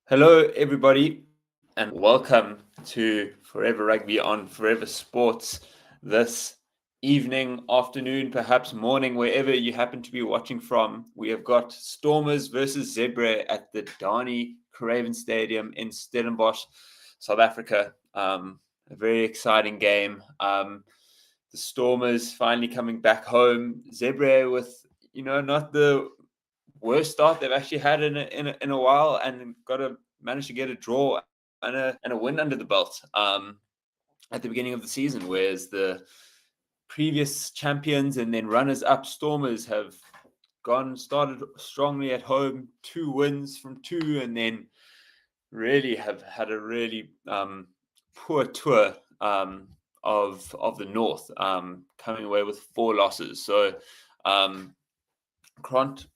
Hello, everybody, and welcome to Forever Rugby on Forever Sports this evening, afternoon, perhaps morning, wherever you happen to be watching from. We have got Stormers versus Zebre at the Dani Craven Stadium in Stellenbosch, South Africa. A very exciting game. The Stormers finally coming back home. Zebre with, not the worst start they've actually had in a while, and managed to get a draw and a win under the belt at the beginning of the season, whereas the previous champions and then runners up Stormers have started strongly at home, 2 wins from 2, and then really have had a really poor tour of the North, coming away with 4 losses. So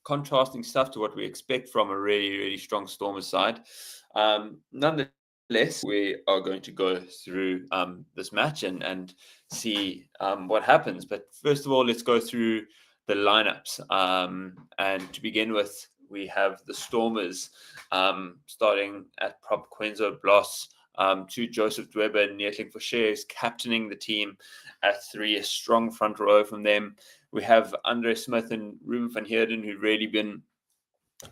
contrasting stuff to what we expect from a really, really strong Stormers side. Nonetheless, we are going to go through this match and see what happens. But first of all, let's go through the lineups. And to begin with, we have the Stormers starting at prop Quenzo Bloss, to Joseph Dweber and Neerling Forshare captaining the team at 3, a strong front row from them. We have Andre Smith and Ruben van Heerden, who've really been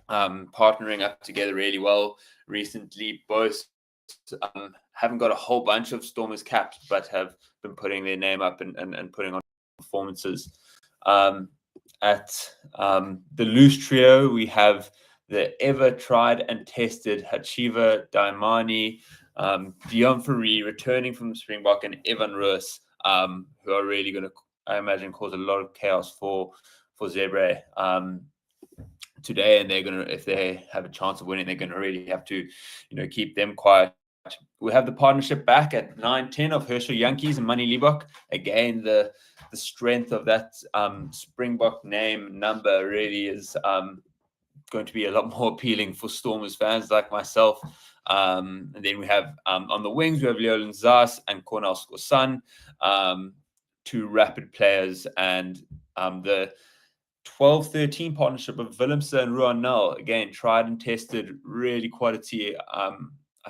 partnering up together really well recently. Both haven't got a whole bunch of Stormers caps, but have been putting their name up and putting on performances. At the loose trio, we have the ever tried and tested Hachiva Daimani, Dion Fourie returning from the Springbok, and Evan Roos, who are really going to, I imagine, cause a lot of chaos for Zebre today. And they're going to, if they have a chance of winning, they're going to really have to, keep them quiet. We have the partnership back at 9-10 of Herschel Yankees and Manny Liebach. Again, the strength of that Springbok name number really is going to be a lot more appealing for Stormers fans like myself. And then we have on the wings, we have Leolin Zas and Cornel Skosan, 2 rapid players, and the 12-13 partnership of Willemse and Ruan Nel, again, tried and tested, really quality. I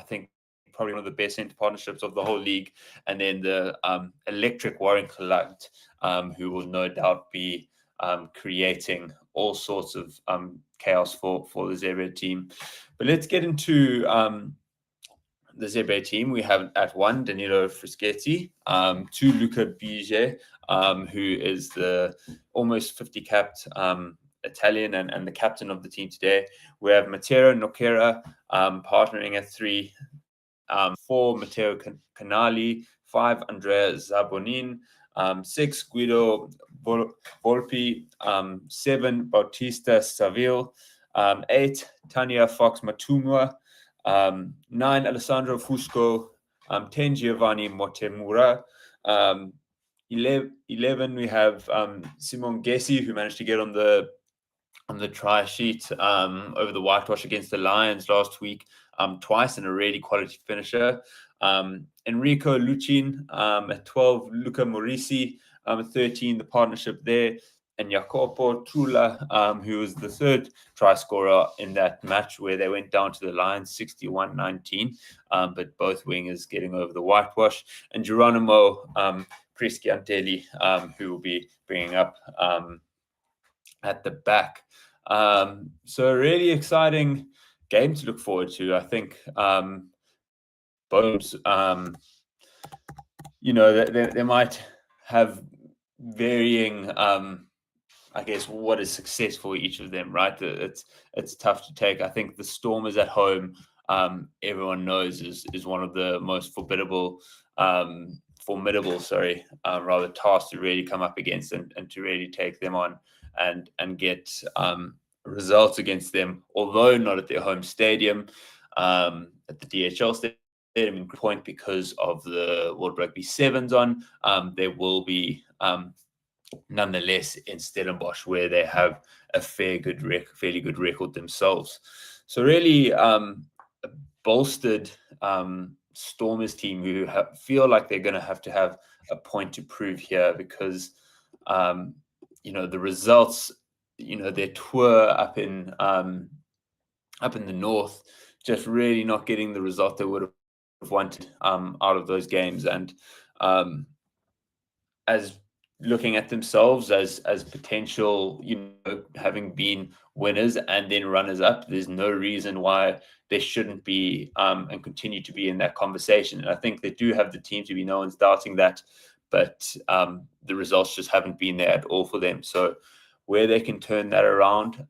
think probably one of the best center partnerships of the whole league. And then the electric Warren Collect, who will no doubt be creating all sorts of chaos for the Zebre team. But let's get into the Zebre team. We have at 1 Danilo Frischetti, 2 Luca Bige, who is the almost 50 capped Italian and the captain of the team today. We have Matteo Nocera partnering at 3, 4 Matteo Canali, 5 Andrea Zabonin, 6 Guido Volpi, 7 Bautista Saville, 8 Tania Fox Matumua, 9 Alessandro Fusco, 10 Giovanni Motemura, 11 we have Simon Gessi, who managed to get on the try sheet over the whitewash against the Lions last week twice, and a really quality finisher. Enrico Lucin at 12, Luca Morisi at 13, the partnership there, and Jacopo Trula, who was the 3rd try scorer in that match where they went down to the Lions 61-19, but both wingers getting over the whitewash, and Geronimo Crisciantelli, who will be bringing up at the back. So a really exciting game to look forward to. I think Bones, they might have varying, I guess, what is success for each of them, right? It's tough to take. I think the Stormers at home, everyone knows is one of the most formidable, tasks to really come up against and to really take them on and get results against them, although not at their home stadium, at the DHL Stadium in Point, because of the World Rugby Sevens on. They will be nonetheless in Stellenbosch, where they have a fairly good record themselves. So really a bolstered Stormers team who feel like they're going to have a point to prove here, because the results, their tour up in the North just really not getting the result they would have wanted out of those games. And as looking at themselves as potential, having been winners and then runners up, there's no reason why they shouldn't be and continue to be in that conversation. And I think they do have the team to be, no one's doubting that, but the results just haven't been there at all for them. So where they can turn that around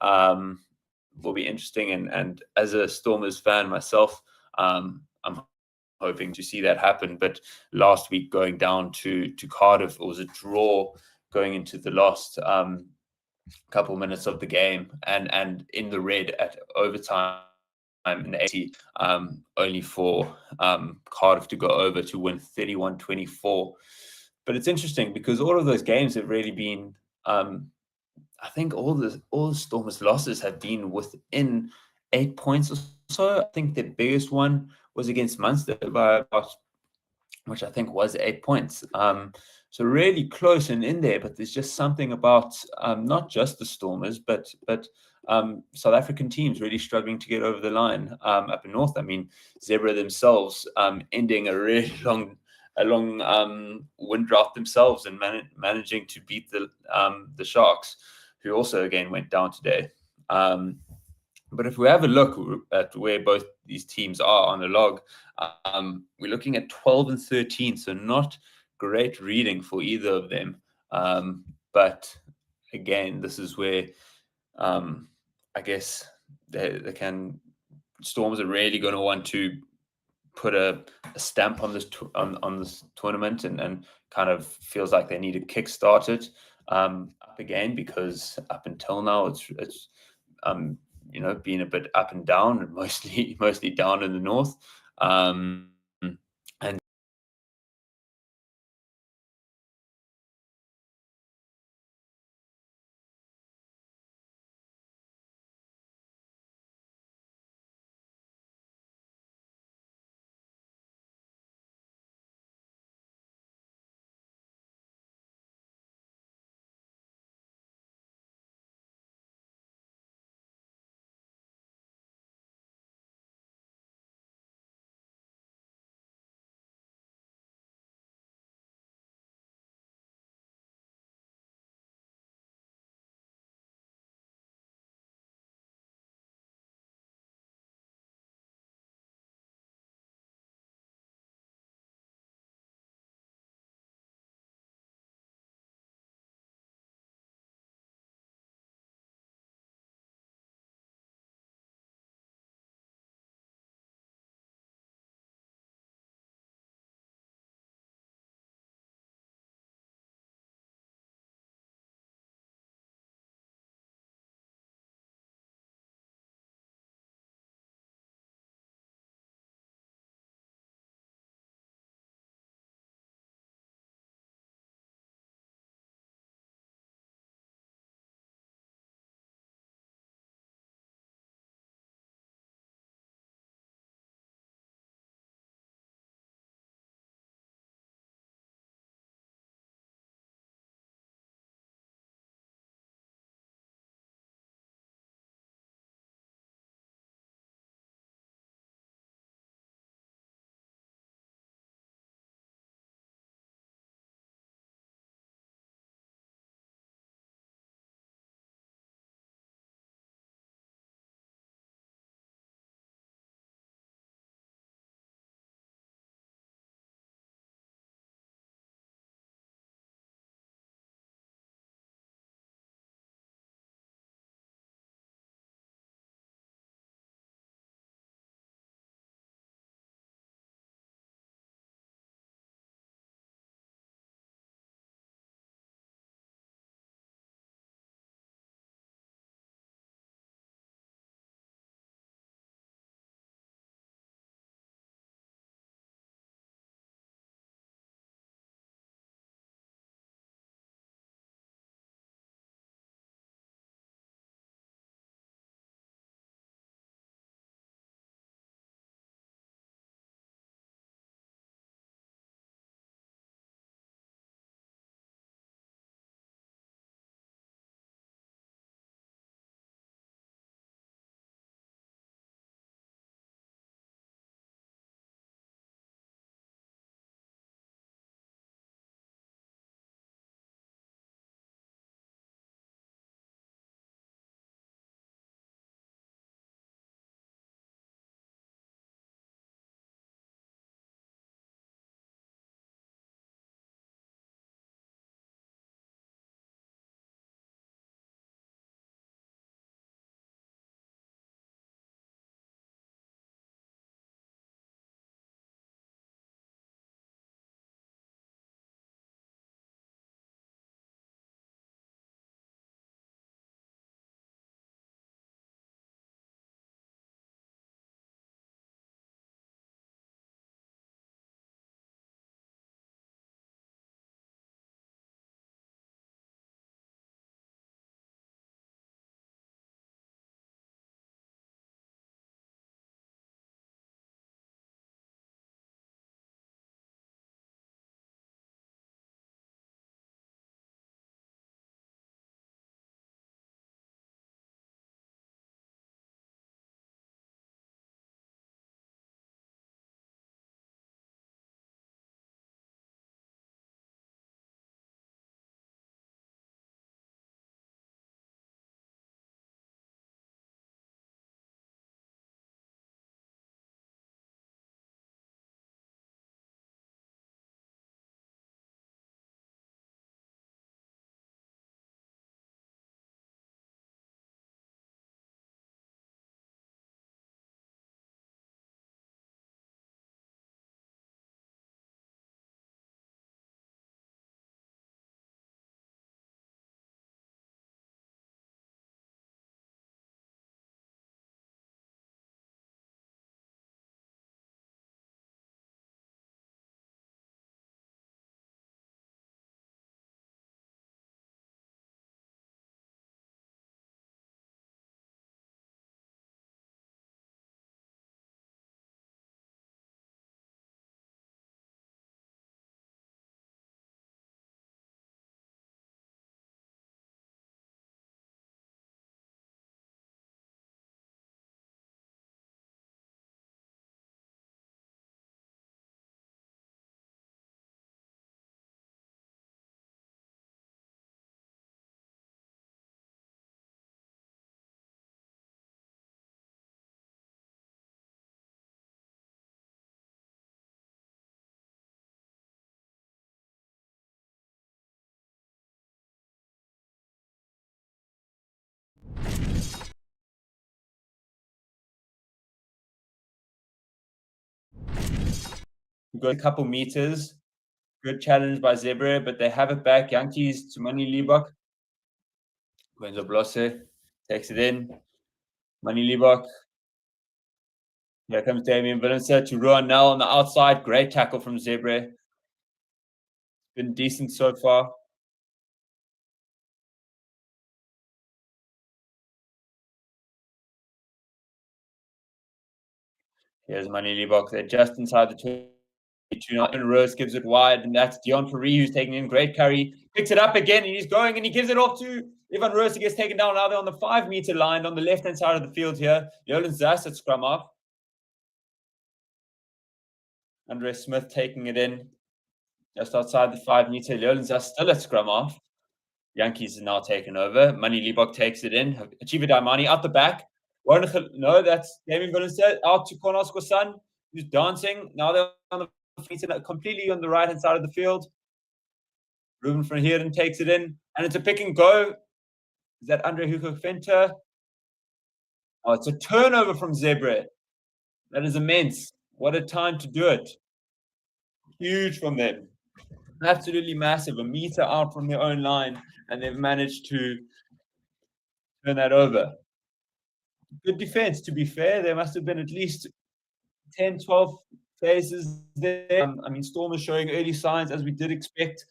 will be interesting. And as a Stormers fan myself, I'm hoping to see that happen. But last week going down to Cardiff, it was a draw going into the last couple minutes of the game, and in the red at overtime in the 80, only for Cardiff to go over to win 31-24. But it's interesting because all of those games have really been, I think all the Stormers losses have been within 8 points or so. I think the biggest one was against Munster by about, which I think was 8 points. So really close and in there, but there's just something about not just the Stormers, but South African teams really struggling to get over the line up in North. I mean, Zebre themselves ending a really long wind drought themselves and managing to beat the Sharks, who also again went down today. But if we have a look at where both these teams are on the log, we're looking at 12 and 13, so not great reading for either of them. But again, this is where I guess Storms are really going to want to put a stamp on this on this tournament, and kind of feels like they need to kickstart it up again, because up until now it's been a bit up and down, and mostly down in the North. And We got a couple meters. Good challenge by Zebre, but they have it back. Yankees to Mani Liebach. Gwenzo Blosse takes it in. Mani Liebach. Here comes Damien Willemse to Ruan Nell on the outside. Great tackle from Zebre. Been decent so far. Here's Mani Liebach. They're just inside the 22. And Rose gives it wide, and that's Dion Fourie who's taking in great carry. Picks it up again, and he's going, and he gives it off to Ivan Rose. He gets taken down. Now they're on the 5-meter line on the left-hand side of the field here. Jolan Zas at scrum off. Andre Smith taking it in just outside the 5-meter. Jolan Zas still at scrum off. Yankees is now taken over. Mani Liebach takes it in. Achieva Daimani out the back. No, that's Damien Willemse out to Konos Kosan, who's dancing. Now they're on the feet, completely on the right-hand side of the field. Ruben van Heerden takes it in, and it's a pick and go. Is that Andre Hugo Venter? Oh, it's a turnover from Zebre. That is immense. What a time to do it. Huge from them. Absolutely massive. A meter out from their own line, and they've managed to turn that over. Good defense, to be fair. There must have been at least 10, 12 phases there. I mean, Storm is showing early signs, as we did expect,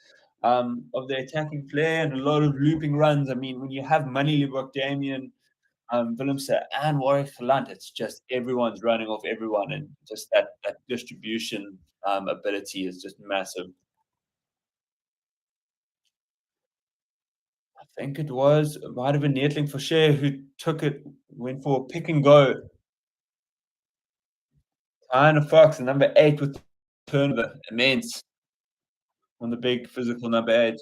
of their attacking play and a lot of looping runs. I mean, when you have Mani Liebach, Damien Willemse, and Warwick Verland, it's just everyone's running off everyone, and just that distribution ability is just massive. I think it might have been Neetling Forshare who took it, went for a pick and go. Tyner Fox, number 8 with turnover, immense on the big physical number 8.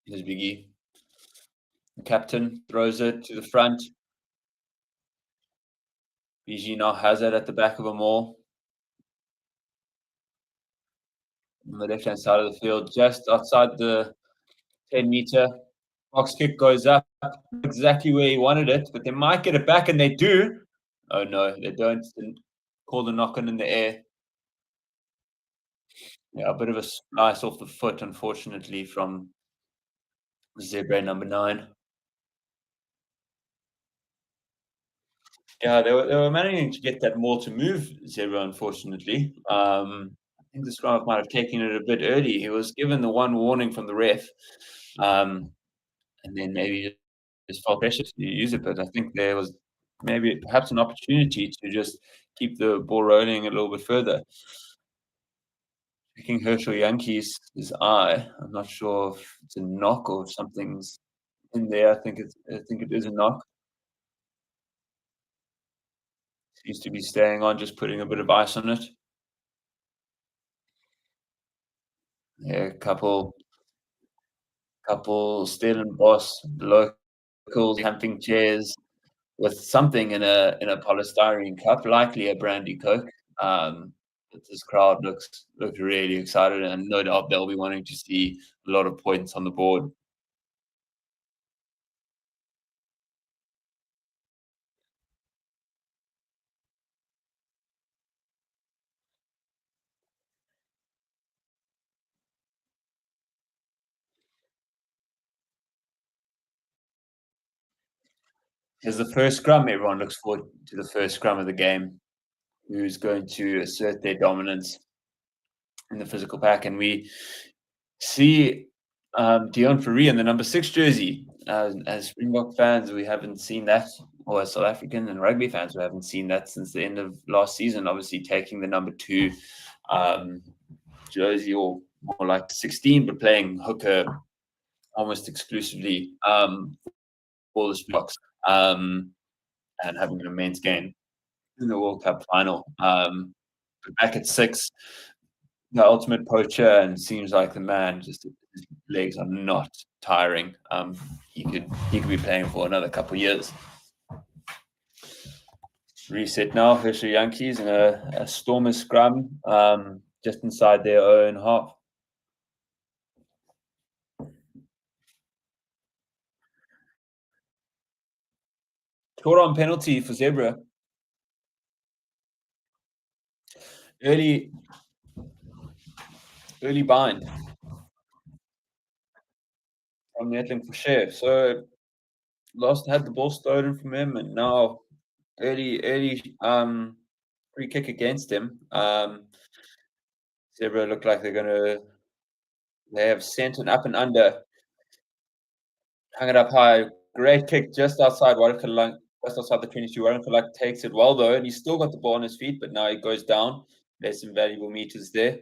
Here's Biggie. The captain throws it to the front. BG now has it at the back of them all. On the left-hand side of the field, just outside the 10-meter. Box kick goes up, exactly where he wanted it, but they might get it back, and they do. Oh, no, they don't. Call the knock-on in the air. Yeah, a bit of a slice off the foot, unfortunately, from Zebre number 9. Yeah, they were managing to get that more to move Zebre, unfortunately. I think the scrum might have taken it a bit early. He was given the one warning from the ref, and then maybe just felt pressure to use it. But I think there was maybe perhaps an opportunity to just keep the ball rolling a little bit further. Checking Herschel Yankees' eye. I'm not sure if it's a knock or if something's in there. I think it is a knock. Seems to be staying on, just putting a bit of ice on it. Yeah, couple Stellenbosch locals camping chairs with something in a polystyrene cup, likely a brandy Coke. But this crowd looks really excited, and no doubt they'll be wanting to see a lot of points on the board. Here's the first scrum. Everyone looks forward to the first scrum of the game. Who's going to assert their dominance in the physical pack? And we see Dion Fourie in the number 6 jersey. As Springbok fans, we haven't seen that, or as South African and rugby fans, we haven't seen that since the end of last season. Obviously, taking the number 2 jersey, or more like 16, but playing hooker almost exclusively for the Springboks, and having an immense game in the World Cup final. But back at 6, the ultimate poacher, and seems like the man, just his legs are not tiring. He could be playing for another couple of years. Reset now, Herschel Yankees in a Stormer scrum, just inside their own half. Short on penalty for Zebra. Early bind from Netling for share. So last had the ball stolen from him, and now early free kick against him. Zebra look like they have sent an up and under, hung it up high. Great kick just outside Watchalong, just outside the 22. Watchalong takes it well though, and he's still got the ball on his feet, but now he goes down. There's some valuable meters there.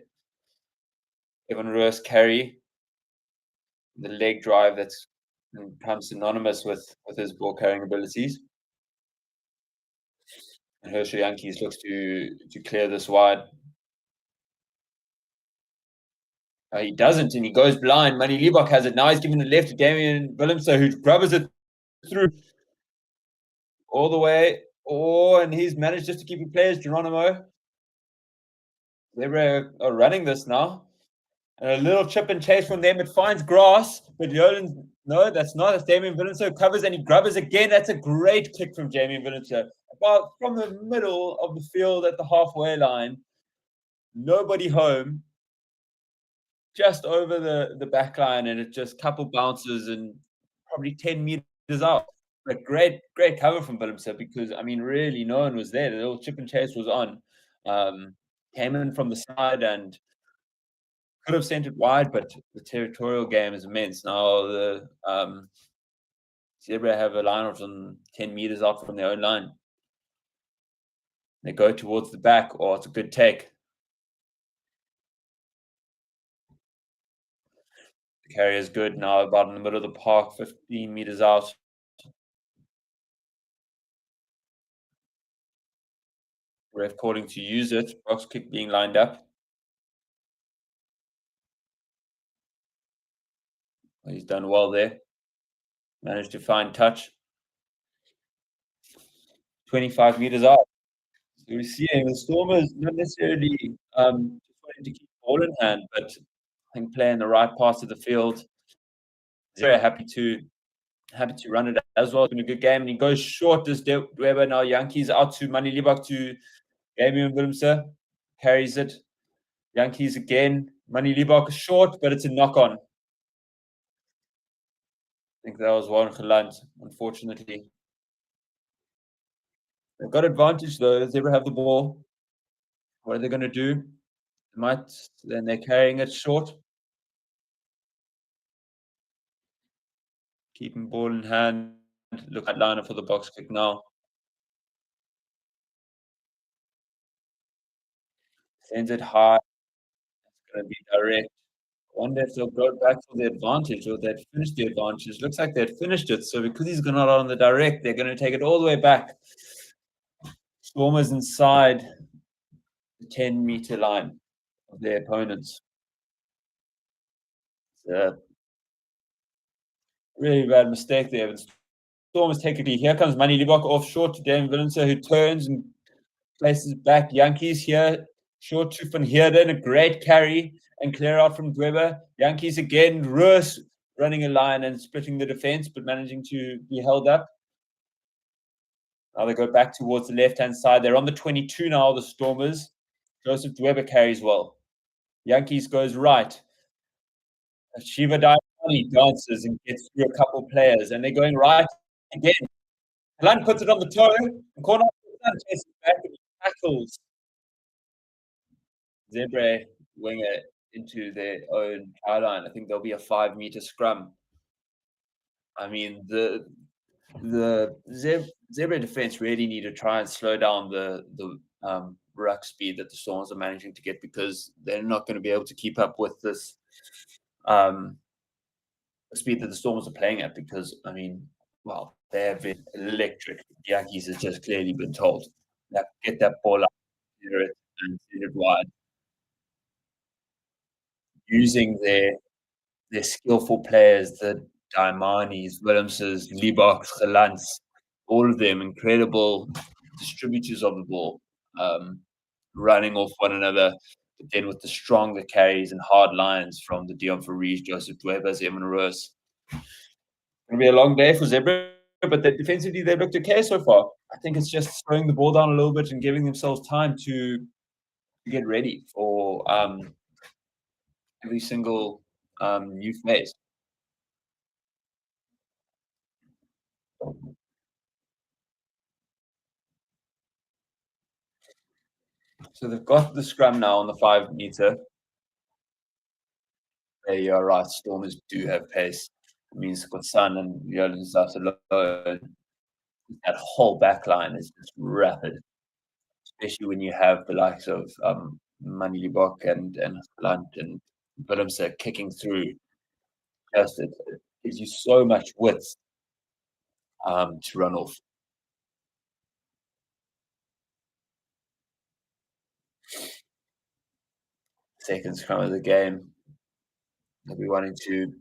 Reverse carry, the leg drive that's becomes synonymous with his ball carrying abilities. And Herschel Yankees looks to clear this wide. He doesn't, and he goes blind. Manny Liebach has it. Now he's giving it left to Damian Willemse, who grabs it through all the way. Oh, and he's managed just to keep it players. Geronimo. Zebra are running this now. And a little chip and chase from them. It finds grass, but Yolen, no, that's not. It's Damian Willemse covers, and he grabs again. That's a great kick from Damian Willemse. About from the middle of the field at the halfway line. Nobody home. Just over the back line, and it just couple bounces and probably 10 meters out. But great cover from Willemse, because I mean, really, no one was there. The little chip and chase was on. Came in from the side and could have sent it wide, but the territorial game is immense. Now the Zebra have a line of them 10 meters out from their own line. They go towards the back, or it's a good take. The carry is good now, about in the middle of the park, 15 meters out. Ref calling to use it. Box kick being lined up. He's done well there. Managed to find touch. 25 meters out. So we're seeing the Stormers not necessarily just wanting to keep the ball in hand, but I think playing the right parts of the field. Very happy to run it as well. It's been a good game, and he goes short. This Weber now. Yankees out to Manny Liebach to Damian Willemse. Carries it. Yankees again. Manny Liebach short, but it's a knock on. I think that was one Geland, unfortunately. They've got advantage though. Zebra have the ball. What are they going to do? Then they're carrying it short. Keeping ball in hand. Look at liner for the box kick now. Sends it high. It's going to be direct. I wonder if they'll go back for the advantage, or they'd finished the advantage. Looks like they'd finished it. So because he's gone out on the direct, they're going to take it all the way back. Stormers inside the 10-meter line of their opponents. It's a really bad mistake there. Stormers take it. Here comes Manny Liebach off short to Damian Willemse, who turns and places back. Yankees here. Short to Van Heerden, a great carry and clear out from Dweber. Yankees again, Roos running a line and splitting the defense, but managing to be held up. Now they go back towards the left-hand side. They're on the 22 now, the Stormers. Joseph Dweber carries well. Yankees goes right. Shiva Diamani dances and gets through a couple players, and they're going right again. Land puts it on the toe. The corner chases back and tackles Zebre winger into their own try line. I think there'll be a 5-meter scrum. I mean, the Zebra defense really need to try and slow down the ruck speed that the Stormers are managing to get, because they're not going to be able to keep up with this speed that the Stormers are playing at. Because I mean, well, they have been electric. The Yankees have just clearly been told that get that ball up, and send it wide, using their skillful players, the Diamanis, Willemses, Liebachs, Gelans, all of them incredible distributors of the ball, running off one another, but then with the stronger carries and hard lines from the Dion Faris, Joseph Dweber, Evan Roos. It's going to be a long day for Zebra. but defensively they've looked okay so far. I think it's just slowing the ball down a little bit and giving themselves time to get ready for every single new phase. So they've got the scrum now on the 5 meter. Yeah, you're right. Stormers do have pace. It means Sun and Yolan stuff alone. That whole back line is just rapid, especially when you have the likes of Manilibok and Blunt and Willemse kicking through. Just it gives you so much width to run off. Second scrum of the game. They'll be wanting to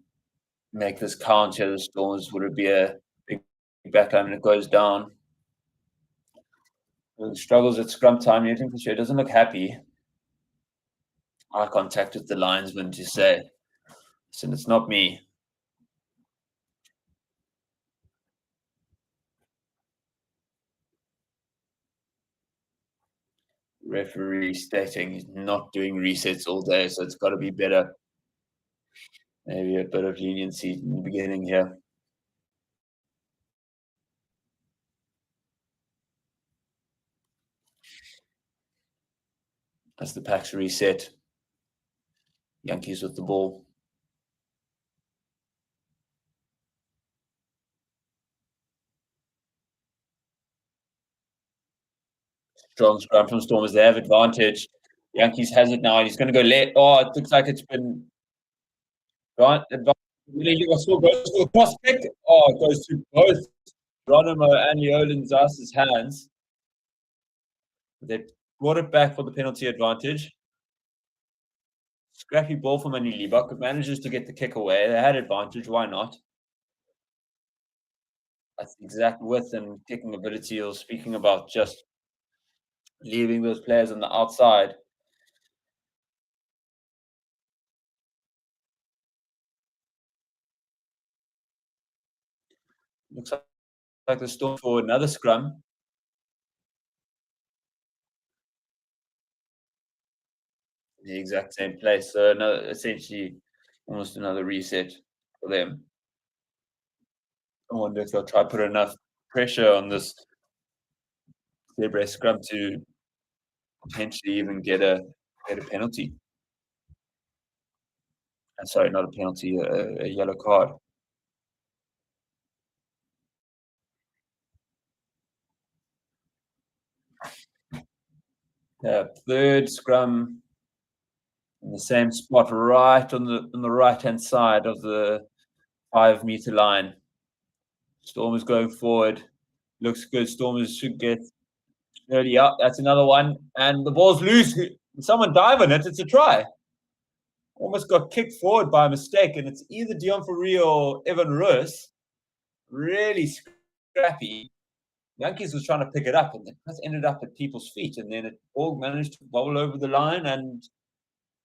make this count here. The Stormers would it be a big backline and it goes down. The struggles at scrum time. You think the show doesn't look happy. Eye contact with the linesman to say, listen, it's not me. Referee stating he's not doing resets all day, so it's got to be better. Maybe a bit of leniency in the beginning here. As the packs reset. Yankees with the ball. Strong scrum from Stormers. They have advantage. Yankees has it now. He's going to go left. Oh, it looks like it's been Really, still goes to the cross kick. Oh, it goes to both Geronimo and Leolin Zas's hands. They brought it back for the penalty advantage. Scrappy ball from Manilibok. Manages to get the kick away. They had advantage. Why not? That's the exact width and kicking ability you're speaking about. Just leaving those players on the outside. Looks like the Storm for another scrum. The exact same place. So essentially almost another reset for them. I wonder if they'll try to put enough pressure on this Zebre scrum to potentially even get a penalty. Sorry, not a penalty, a yellow card. Third scrum in the same spot, right on the right-hand side of the 5-meter line. Stormers going forward. Looks good. Stormers should get early up. That's another one. And the ball's loose. Someone dive on it. It's a try. Almost got kicked forward by mistake. And it's either Dion Fourie or Evan Roos. Really scrappy. Yankees was trying to pick it up and it ended up at people's feet. And then it all managed to bobble over the line. And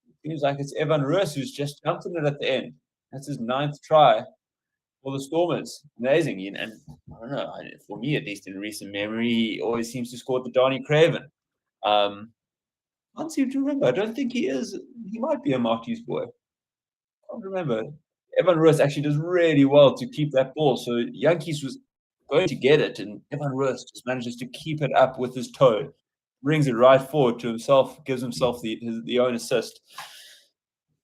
it seems like it's Evan Roos who's just jumped in it at the end. That's his 9th try for the Stormers. Amazing. And I don't know, for me, at least in recent memory, he always seems to score the Donny Craven. I can't seem to remember. I don't think he is. He might be a Marty's boy. I can't remember. Evan Roos actually does really well to keep that ball. So Yankees was going to get it, and Evan Roos just manages to keep it up with his toe, brings it right forward to himself, gives himself the own assist.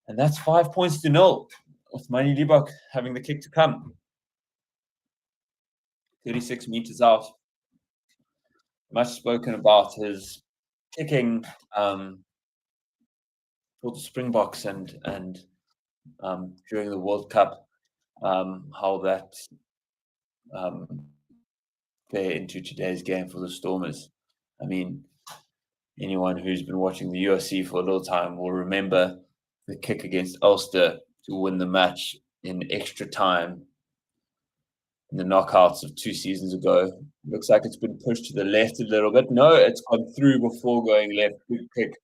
And that's 5 points to 0 with Manilibok having the kick to come. 36 meters out. Much spoken about his kicking for the Springboks and during the World Cup, how that play into today's game for the Stormers. I mean, anyone who's been watching the URC for a little time will remember the kick against Ulster to win the match in extra time in the knockouts of 2 seasons ago. Looks like it's been pushed to the left a little bit. No, it's gone through before going left. Good kick.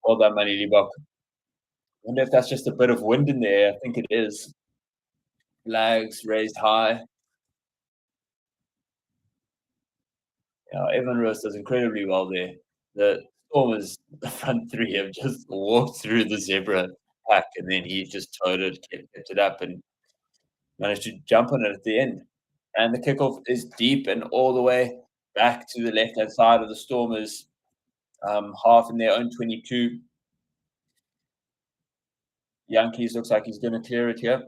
Well done, Manilibok. I wonder if that's just a bit of wind in there. I think it is. Flags raised high. Evan Roos does incredibly well there. The Stormers, the front three, have just walked through the Zebra pack, and then he just towed it, kept it up, and managed to jump on it at the end. And the kickoff is deep and all the way back to the left-hand side of the Stormers, half in their own 22. Yankees looks like he's going to clear it here.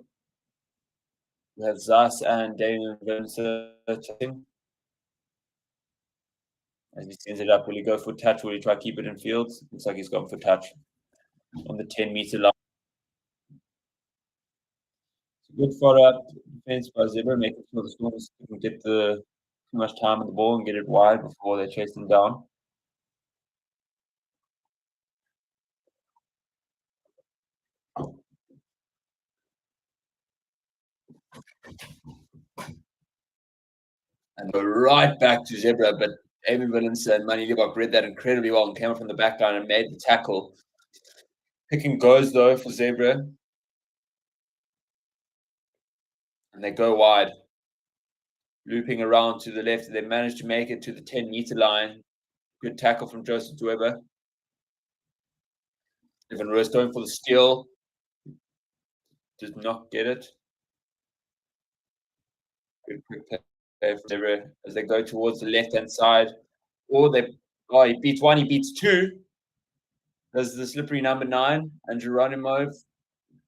We have Zas and Damon Vincent. As he sends it up, will he go for touch? Will he try to keep it in field? Looks like he's gone for touch on the 10-meter line. It's a good follow-up defense by Zebre, making sure the Stormers can get too much time on the ball and get it wide before they chase them down. And go right back to Zebra, but David Williams and Manny Libok read that incredibly well and came up from the back line and made the tackle. Picking goes, though, for Zebra. And they go wide. Looping around to the left. They managed to make it to the 10-meter line. Good tackle from Joseph Dweber. Evan Roos going for the steal. Does not get it. Good quick play for Zebra as they go towards the left-hand side. He beats one, he beats two. Does the slippery number 9, and Geronimo,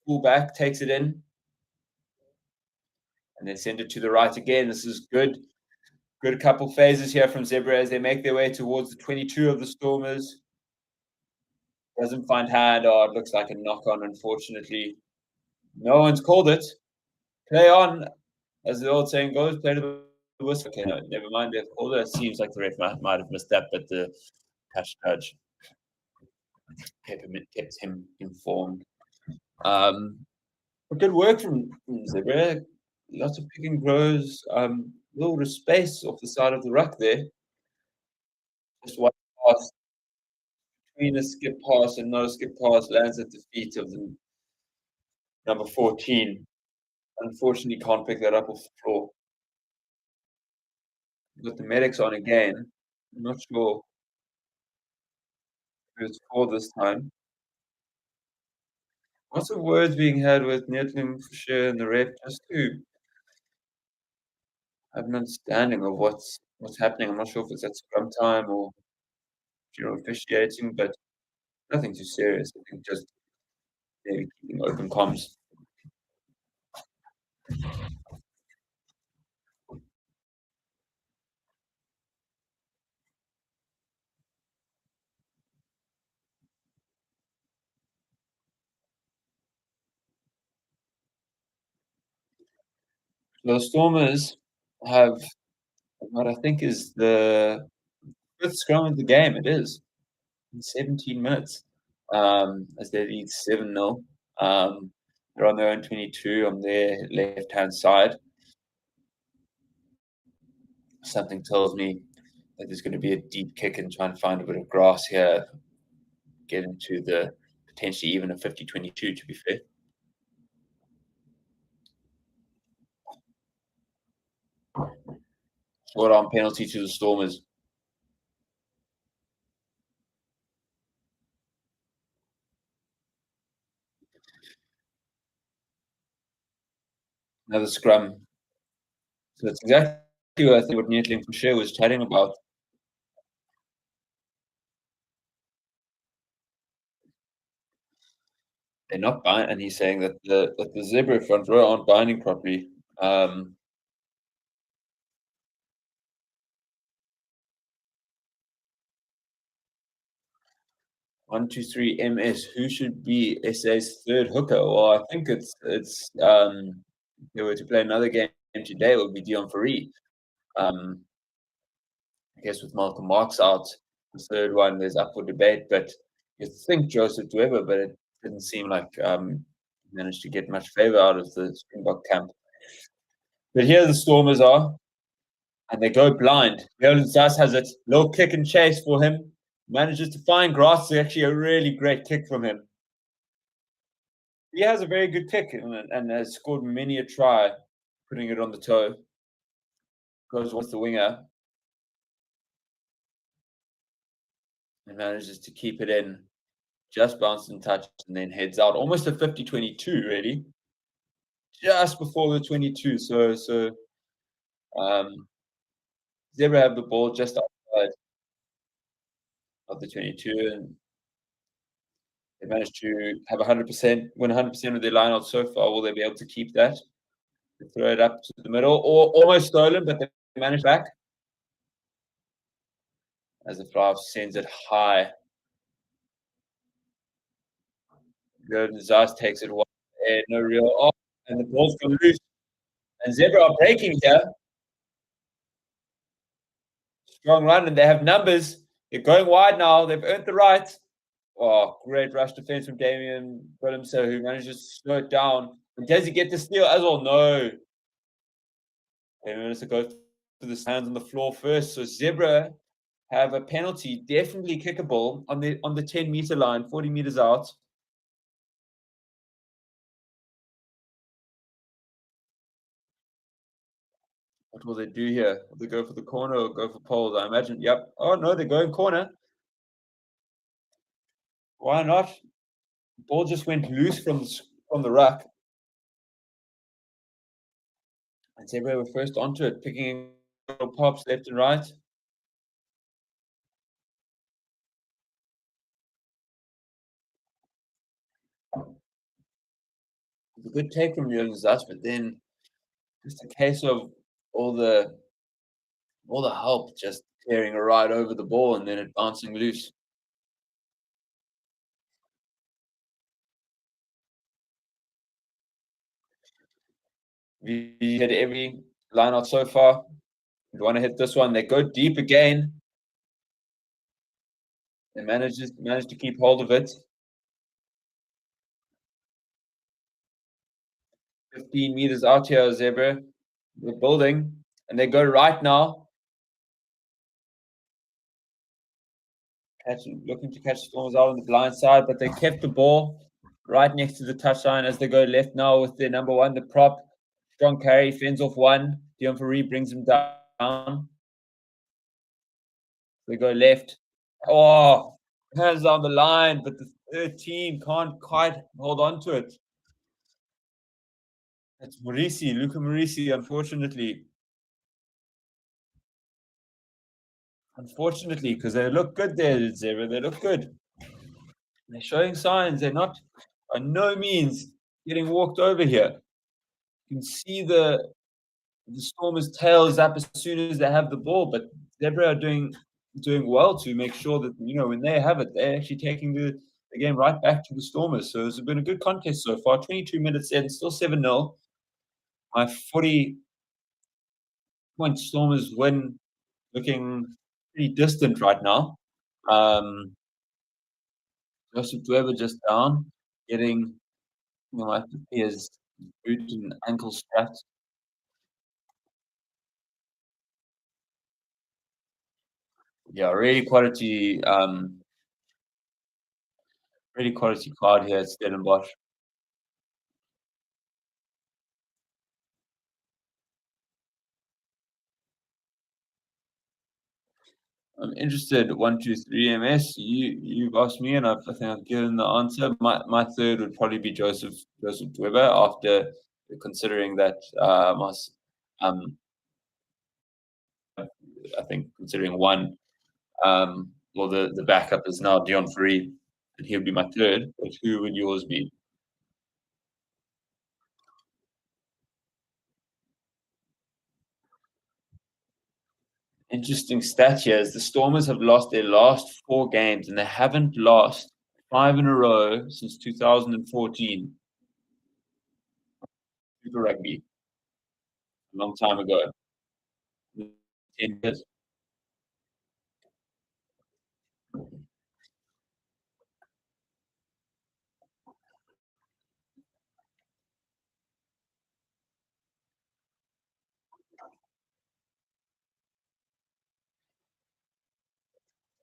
fullback, takes it in. And they send it to the right again. This is good. Good couple phases here from Zebra as they make their way towards the 22 of the Stormers. Doesn't find hand. Oh, it looks like a knock-on, unfortunately. No one's called it. Play on, as the old saying goes, play to the whistle. Okay, no, never mind. They've called it. It seems like the ref might have missed that, but the touch judge Peppermint kept him informed. Good work from Zebra. Lots of pick and grows. Little bit of space off the side of the ruck there. Just one pass between a skip pass and not a skip pass lands at the feet of the number 14. Unfortunately, can't pick that up off the floor. Got the medics on again. I'm not sure who it's for this time. Lots of words being had with Netlin, Fisher, and the ref just to have an understanding of what's happening. I'm not sure if it's at scrum time or officiating, but nothing too serious. I think just maybe keeping open comms. The Stormers have what I think is the 5th scrum of the game. It is in 17 minutes as they lead 7-0. They're on their own 22 on their left-hand side. Something tells me that there's going to be a deep kick and try and find a bit of grass here, get into the potentially even a 50-22, to be fair. Short arm penalty to the Stormers. Another scrum. So that's exactly what I think what Netlin Fisher was chatting about. They're not binding, and he's saying that the Zebra front row aren't binding properly. 1, 2, 3 MS. Who should be SA's third hooker? Well, I think it's if they were to play another game today, it would be Dion Fourie. I guess with Malcolm Marks out, the third one there's up for debate, but you think Joseph Dweber, but it didn't seem like managed to get much favor out of the Springbok camp. But here the Stormers are, and they go blind. Leon Zas has it, little kick and chase for him. Manages to find grass. It's actually a really great kick from him. He has a very good kick and has scored many a try, putting it on the toe. Goes with the winger. and manages to keep it in, just bounced and touched, and then heads out. Almost a 50-22, really. Just before the 22. So Zebre have the ball just outside of the 22, and they managed to have 100%, win 100% of their lineout so far. Will they be able to keep that? They throw it up to the middle, or almost stolen, but they managed back. As the fly sends it high. Golden Zaz takes it wide. No real off, and the ball's gone loose. And Zebre are breaking here. Strong run, and they have numbers. They're going wide now. They've earned the right. Oh, great rush defense from Damian Willemse, who manages to slow it down. And does he get the steal as well? No. They managed to go to the hands on the floor first. So Zebre have a penalty, definitely kickable on the 10-meter line, 40 meters out. What will they do here? Will they go for the corner or go for poles? I imagine. Yep. Oh no, they're going corner. Why not? Ball just went loose from the ruck. And Zebre were first onto it, picking little pops left and right. It's a good take from Jürgen Zas, but then just a case of all the help just tearing right over the ball and then it bouncing loose. We hit every line out so far. You want to hit this one. They go deep again. They manage to keep hold of it. 15 meters out here, Zebre. They're building, and they go right now. Looking to catch Stormers out on the blind side, but they kept the ball right next to the touchline as they go left now with their number one, the prop. Strong carry, fends off one. Dion Fourie brings him down. They go left. Oh, hands on the line, but the 13 can't quite hold on to it. It's Luca Morisi, unfortunately. Unfortunately, because they look good there, Zebre. They look good. They're showing signs. They're not, by no means, getting walked over here. You can see the Stormers' tails up as soon as they have the ball, but Zebre are doing well to make sure that, when they have it, they're actually taking the game right back to the Stormers. So it's been a good contest so far. 22 minutes in, still 7-0. My 40-point Stormers win looking pretty distant right now. Joseph Dweber just down, getting his boot and ankle strapped. Yeah, really quality card here at Stellenbosch. I'm interested. 1, 2, 3 MS. You've asked me, and I think I've given the answer. My third would probably be Joseph Dweber, after considering that I think considering one, well, the backup is now Dion Fourie, and he'll be my third. But who would yours be? Interesting stat here is the Stormers have lost their last 4 games, and they haven't lost 5 in a row since 2014. Super Rugby, a long time ago. 10 years.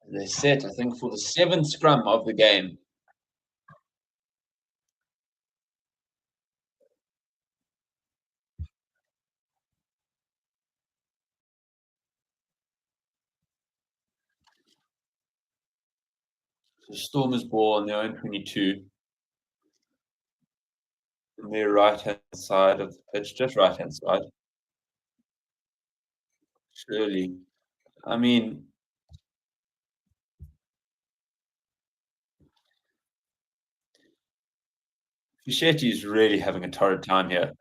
They're set, I think, for the 7th scrum of the game. So Stormers ball on their own 22. On their right-hand side of the pitch, just right-hand side. Surely. I mean, Fischetti is really having a torrid time here.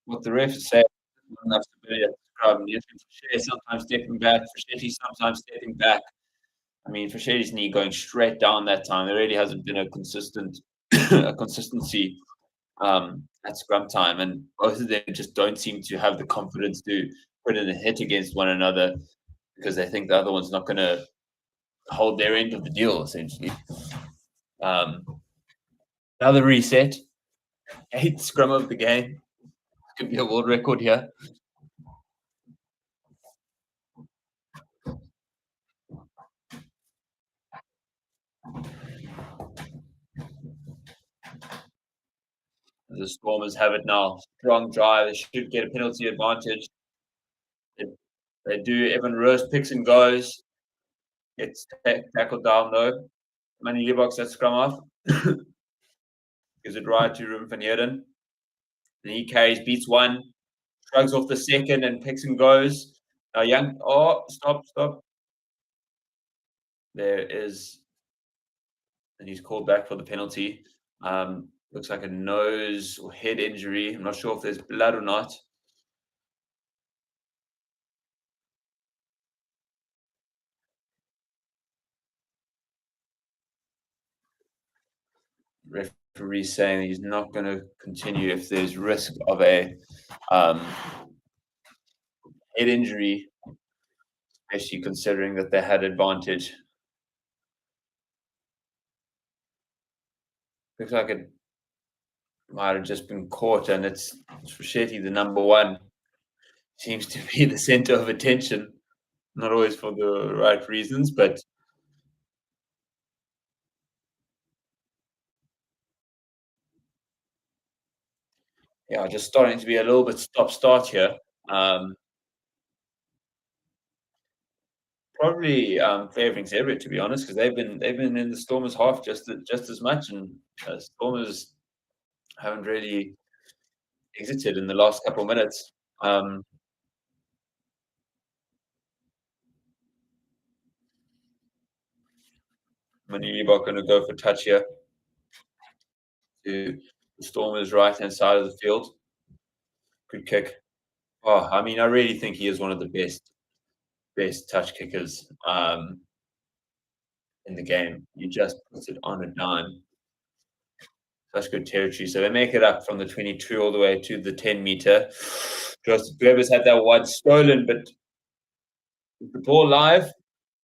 What the ref is saying, enough stability at the scrum. Fischetti sometimes stepping back, Fischetti sometimes stepping back. I mean, Fischetti's knee going straight down that time. There really hasn't been a consistency at scrum time, and both of them just don't seem to have the confidence to put in a hit against one another because they think the other one's not going to hold their end of the deal, essentially. Another reset. 8th scrum of the game. Could be a world record here. The Stormers have it now. Strong drive. They should get a penalty advantage. They do. Evan Roos picks and goes. Gets tackled down though. Manny Liebach's that scrum off. Gives it right to Ruben van Heerden. Then he carries, beats one, shrugs off the second and picks and goes. Stop. There is, and he's called back for the penalty. Looks like a nose or head injury. I'm not sure if there's blood or not. Referee saying he's not going to continue if there's risk of a head injury, especially considering that they had advantage. Looks like it might have just been caught, and it's Fischetti, the number one, seems to be the center of attention. Not always for the right reasons, but yeah, just starting to be a little bit stop-start here. Probably favouring Zebre, to be honest, because they've been in the Stormers half just as much, and Stormers haven't really exited in the last couple of minutes. Manili going to go for touch here to the Stormers' right-hand side of the field. Good kick. Oh, I mean, I really think he is one of the best touch kickers in the game. He just puts it on a dime. Such good territory. So they make it up from the 22 all the way to the 10-meter. Joseph Goebbels had that one stolen, but the ball live.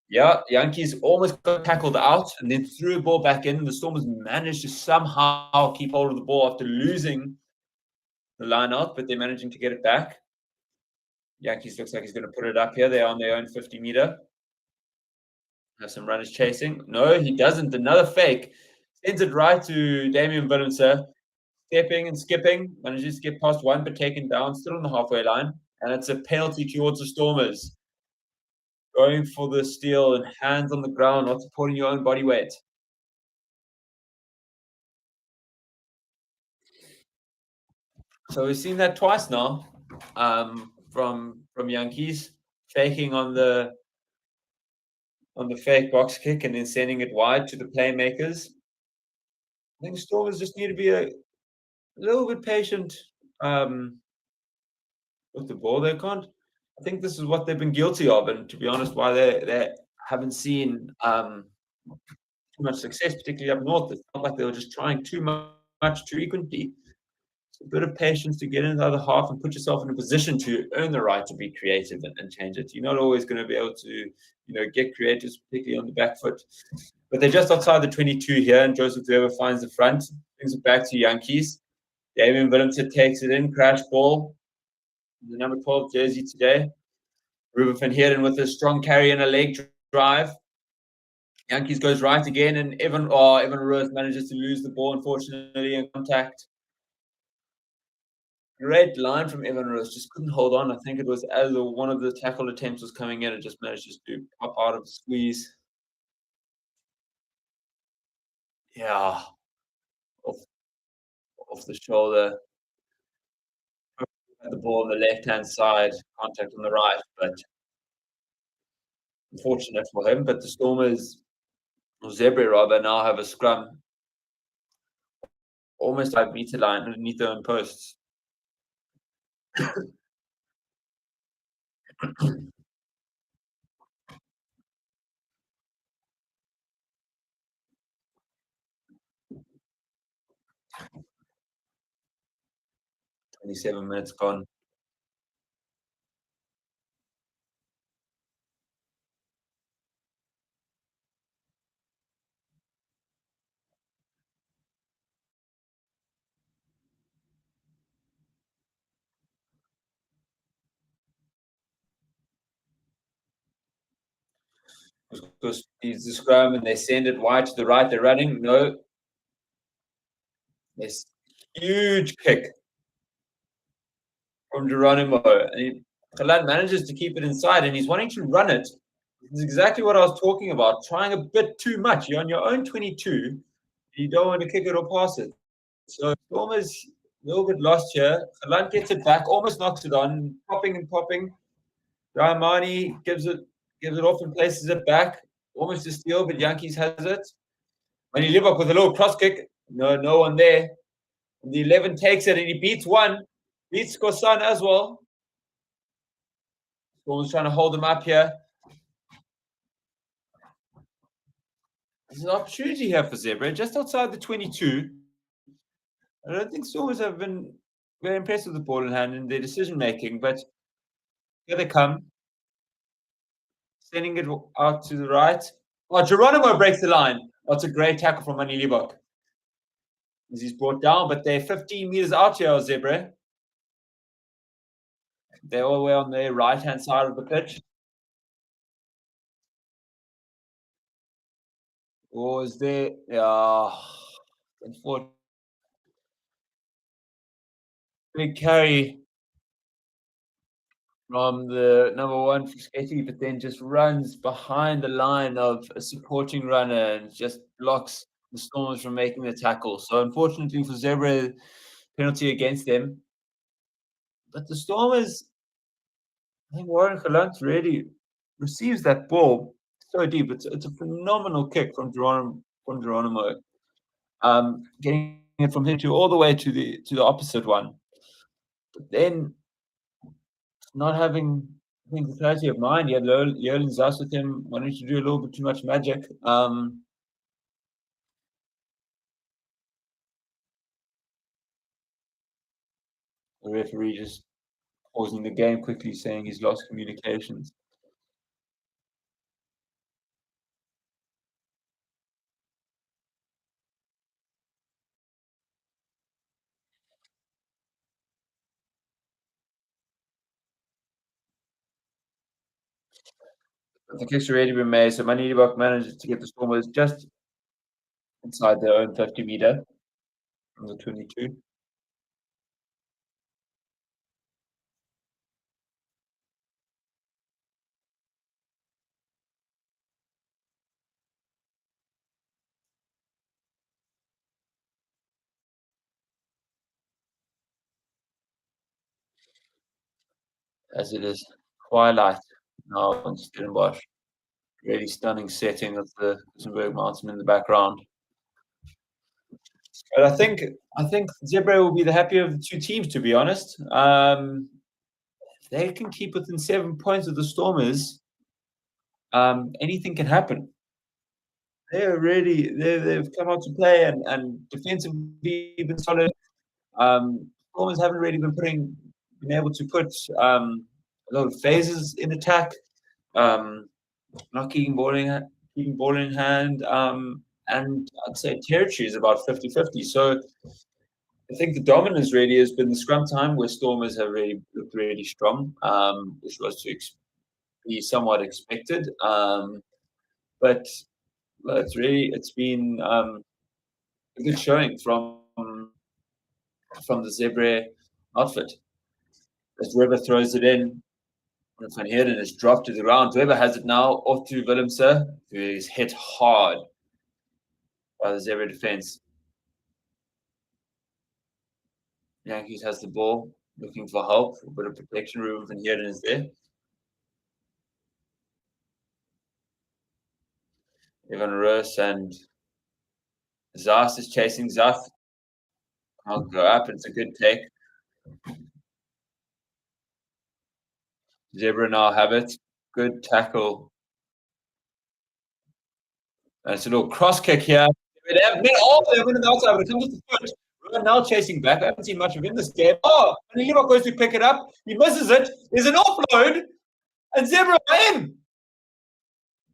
Yeah, Yankees almost got tackled out and then threw the ball back in. The Stormers managed to somehow keep hold of the ball after losing the line out, but they're managing to get it back. Yankees looks like he's going to put it up here. They're on their own 50-meter. Have some runners chasing. No, he doesn't. Another fake. Sends it right to Damian Willemse. Stepping and skipping. Manages to get past one, but taken down. Still on the halfway line. And it's a penalty towards the Stormers. Going for the steal and hands on the ground, not supporting your own body weight. So we've seen that twice now from Yankees. Faking on the fake box kick and then sending it wide to the playmakers. I think Stormers just need to be a little bit patient with the ball. They can't. I think this is what they've been guilty of, and to be honest, why they haven't seen too much success, particularly up north. It's not like they were just trying too much too frequently. It's a bit of patience to get into the other half and put yourself in a position to earn the right to be creative and change it. You're not always going to be able to, get creative, particularly on the back foot. But they're just outside the 22 here, and Joseph Weber finds the front, brings it back to Yankees. Damian Willemse takes it in, crash ball. The number 12 jersey today. Ruben van Heerden with a strong carry and a leg drive. Yankees goes right again, and Evan Roos manages to lose the ball, unfortunately, in contact. Great line from Evan Rose, just couldn't hold on. I think it was as one of the tackle attempts was coming in, it just managed just to pop out of the squeeze. Yeah, off off the shoulder. Had the ball on the left-hand side, contact on the right, but unfortunate for him. But the Stormers, or Zebre rather, now have a scrum almost 5 meter line underneath their own posts. 27 minutes gone. Because he's the scrum and they send it wide to the right. They're running. No, this huge kick from Geronimo. And Khalan manages to keep it inside and he's wanting to run it. This is exactly what I was talking about, trying a bit too much. You're on your own 22. You don't want to kick it or pass it. So Stormers a little bit lost here. Khalan gets it back, almost knocks it on, popping and popping. Raimani gives it off and places it back. Almost a steal, but Yankees has it. When you live up with a little cross kick, no one there. And the 11 takes it and he beats one. Beats Kosan as well. Stormers trying to hold him up here. There's an opportunity here for Zebre, just outside the 22. I don't think Stormers have been very impressed with the ball in hand in their decision making, but here they come. Sending it out to the right. Oh, Geronimo breaks the line. That's a great tackle from Mani Libok. As he's brought down, but they're 15 meters out here, Zebre. They're all the way on the right-hand side of the pitch. Or is there... unfortunately, big carry from the number one for Sketty, but then just runs behind the line of a supporting runner and just blocks the Stormers from making the tackle. So unfortunately for Zebre, penalty against them. But the Stormers, I think Warren Galant really receives that ball so deep. It's a phenomenal kick from Geronimo. Getting it from here to all the way to the opposite one. But then not having, I think, the clarity of mind. He had Yerlin Zas with him, wanting to do a little bit too much magic. The referee just pausing the game quickly, saying he's lost communications. The kick's already been made, so Mani Libok manages to get the Stormers just inside their own 50 meter from the 22. As it is twilight now on Stellenbosch. Really stunning setting of the Gutenberg Mountain in the background. But I think Zebre will be the happier of the two teams, to be honest. If they can keep within 7 points of the Stormers, anything can happen. They've come out to play and defensively been solid. Stormers haven't really been able to put a lot of phases in attack. Not keeping ball in hand, and I'd say territory is about 50-50. So I think the dominance really has been the scrum time, where Stormers have really looked really strong, which was to be somewhat expected. But it's been a good showing from the Zebre outfit. As Weber throws it in, Van Heerden is dropped to the ground. Weber has it now off to Willemse, who is hit hard by the Zebre defense. Yankees has the ball, looking for help, a bit of protection. Ruben Van Heerden is there. Evan Roos and Zas is chasing Zaf. I'll go up. It's a good take. Zebre now have it. Good tackle. And it's a little cross kick here. They have been outside, but it comes with the foot. Rowan now chasing back. I haven't seen much of him in this game. Oh, and Lima goes to pick it up. He misses it. There's an offload. And Zebre are in.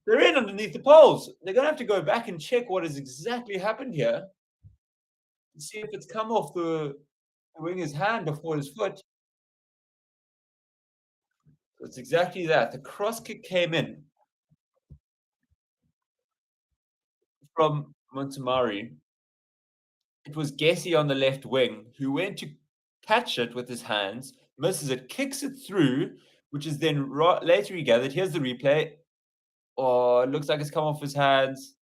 They're in underneath the poles. They're going to have to go back and check what has exactly happened here. And see if it's come off the winger's hand before his foot. So it's exactly that. The cross kick came in from Montemari. It was Gessie on the left wing who went to catch it with his hands, misses it, kicks it through, which is then later regathered. Here's the replay. Oh, it looks like it's come off his hands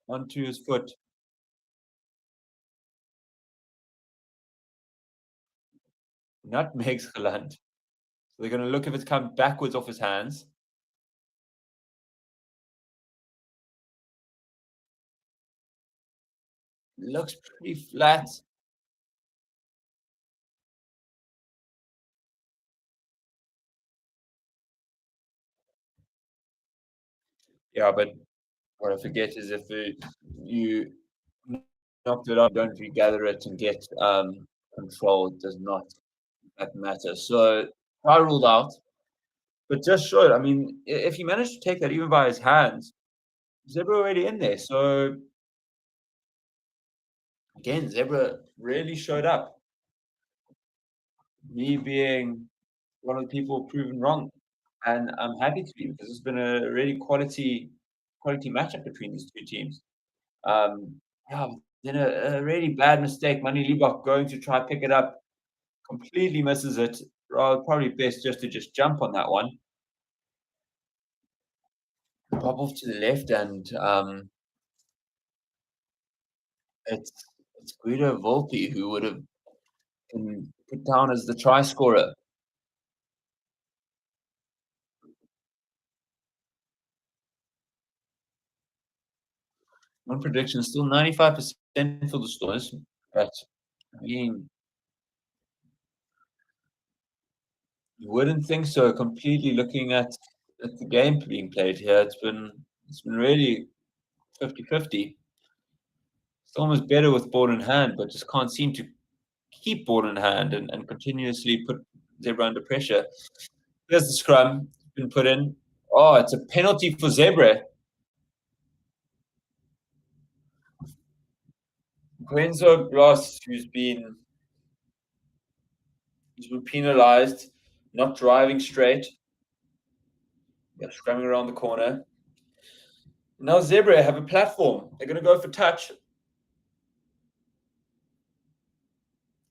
onto his foot. Nutmegs geland. So they're going to look if it's come backwards off his hands. Looks pretty flat. Yeah, but what I forget is if you knocked it out, don't regather it and get control, it does not matter. So I ruled out, but just showed. I mean, if he managed to take that even by his hands, Zebre already in there. So again, Zebre really showed up. Me being one of the people proven wrong, and I'm happy to be because it's been a really quality matchup between these two teams. Yeah, then a really bad mistake. Manny Liebach going to try pick it up, completely misses it. Probably best just to jump on that one. Pop off to the left, and it's Guido Volpi who would have been put down as the try scorer. One prediction still 95% for the Stormers, but I mean, you wouldn't think so. Completely looking at the game being played here, it's been really 50-50. Stormers better with ball in hand, but just can't seem to keep ball in hand and continuously put Zebre under pressure. There's the scrum been put in. Oh, it's a penalty for Zebre. Gwenzo Bloss, who's been penalized, not driving straight. Yeah, scrumming around the corner. Now Zebre have a platform. They're going to go for touch.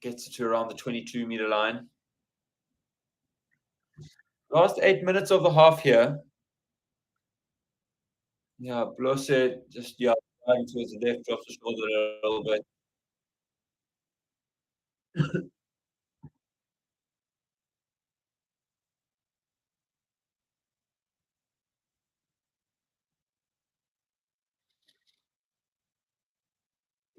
Gets it to around the 22-meter line. Last 8 minutes of the half here. Yeah, Blosse just driving towards the left, drops the shoulder a little bit.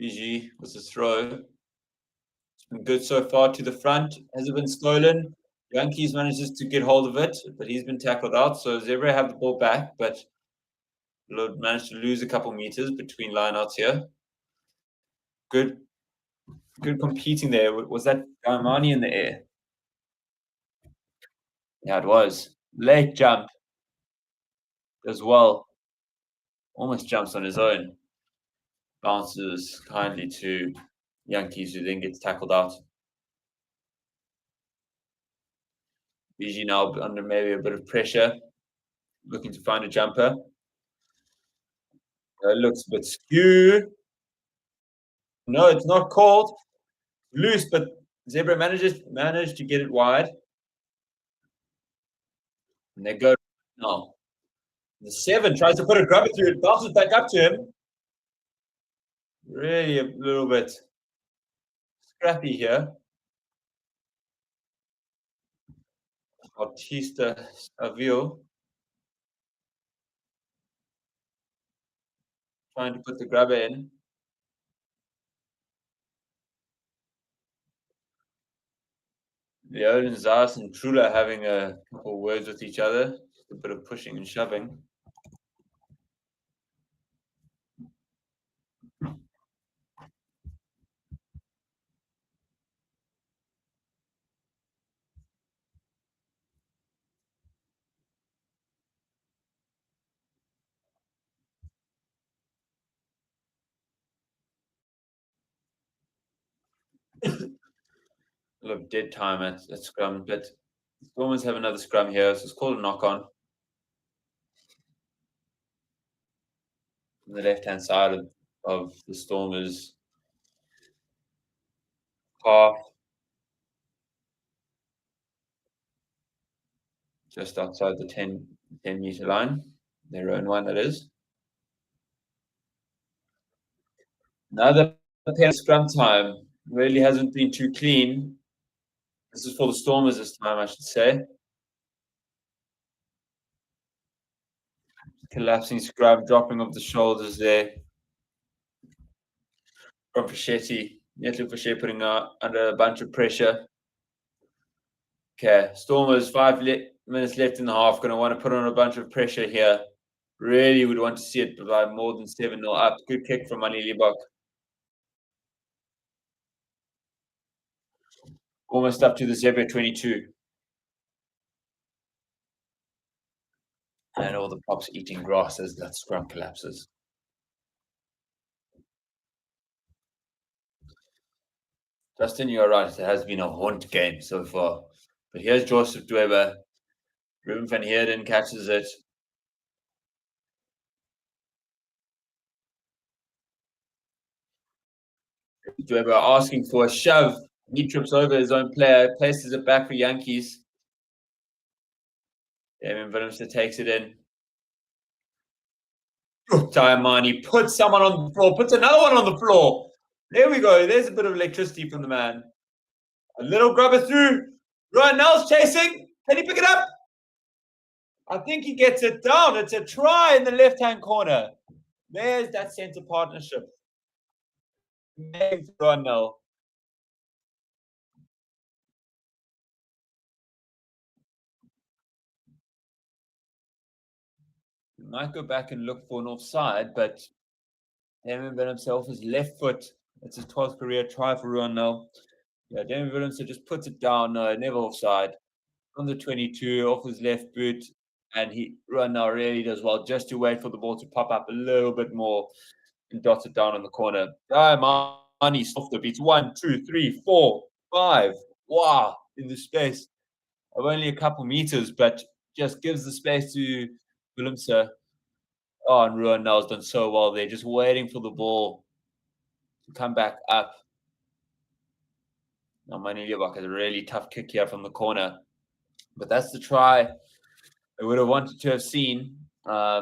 BG was a throw. It's been good so far to the front. Has it been stolen? Yankees manages to get hold of it, but he's been tackled out. So Zebre have the ball back, but managed to lose a couple meters between lineouts here. Good competing there. Was that Gaimani in the air? Yeah, it was. Late jump as well. Almost jumps on his own. Bounces kindly to Yankees, who then gets tackled out. BG now under maybe a bit of pressure, looking to find a jumper. Looks a bit skew. No, it's not called. loose, but Zebre managed to get it wide. And they go now. The 7 tries to put a grubber through it, bounces back up to him. Really a little bit scrappy here. Bautista Savio trying to put the grubber in. Leon, Zas, and Trula having a couple of words with each other. Just a bit of pushing and shoving. A lot of dead time at scrum, but the Stormers have another scrum here, so it's called a knock-on. On the left-hand side of the Stormers half, just outside the 10-meter line, their own one, that is. Another pair of scrum time. Really hasn't been too clean. This is for the Stormers this time, I should say. Collapsing scrum, dropping off the shoulders there. From Fischetti. Netley Fischer putting under a bunch of pressure. Okay, Stormers, 5 minutes left in the half. Going to want to put on a bunch of pressure here. Really would want to see it by more than 7-0 up. Good kick from Mani Libok. Almost up to the Zebre 22. And all the props eating grass as that scrum collapses. Justin, you're right. It has been a haunt game so far. But here's Joseph Dweber. Ruben van Heerden catches it. Dweber asking for a shove. He trips over his own player, places it back for Yankees. Damien Willemse takes it in. Taimani puts someone on the floor, puts another one on the floor. There we go. There's a bit of electricity from the man. A little grubber through. Ryan Nell's chasing. Can he pick it up? I think he gets it down. It's a try in the left-hand corner. There's that center partnership. Ryan Nell. He might go back and look for an offside, but Damien himself his left foot. It's his 12th career try for Ruan Nell. Yeah, Damien Willemse just puts it down. No, never offside. On the 22, off his left boot. And Ruan Nell really does well just to wait for the ball to pop up a little bit more and dot it down in the corner. Mani soft the beats. 1, 2, 3, 4, 5. Wow, in the space of only a couple meters, but just gives the space to Willemse. Oh, and Ruan Nell's done so well there, just waiting for the ball to come back up. Now, Mani Liebach has a really tough kick here from the corner. But that's the try I would have wanted to have seen. I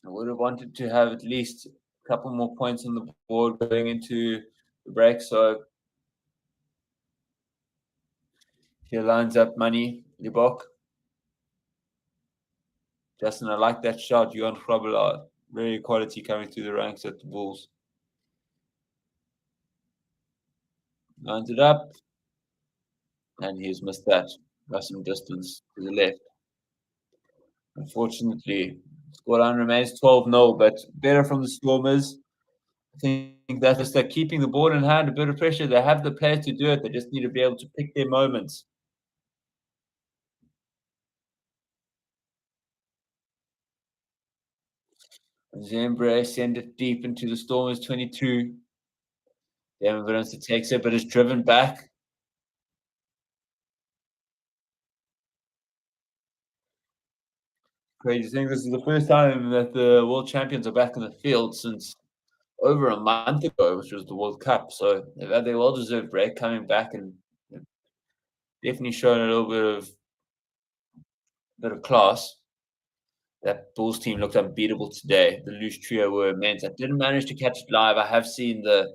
would have wanted to have at least a couple more points on the board going into the break. So here lines up Mani Liebach. Justin, I like that shot. Johan Grobelaar, very quality coming through the ranks at the Bulls. Lines it up. And he's missed that by some distance to the left. Unfortunately, scoreline remains 12-0, but better from the Stormers. I think that's just they're keeping the ball in hand, a bit of pressure. They have the players to do it. They just need to be able to pick their moments. Zebre send it deep into the Stormers 22. Damien Willemse takes it, but is driven back. Crazy thing. This is the first time that the world champions are back in the field since over a month ago, which was the World Cup. So they've had their well-deserved break, coming back and definitely showing a little bit of class. That Bulls team looked unbeatable today. The loose trio were immense. I didn't manage to catch it live. I have seen the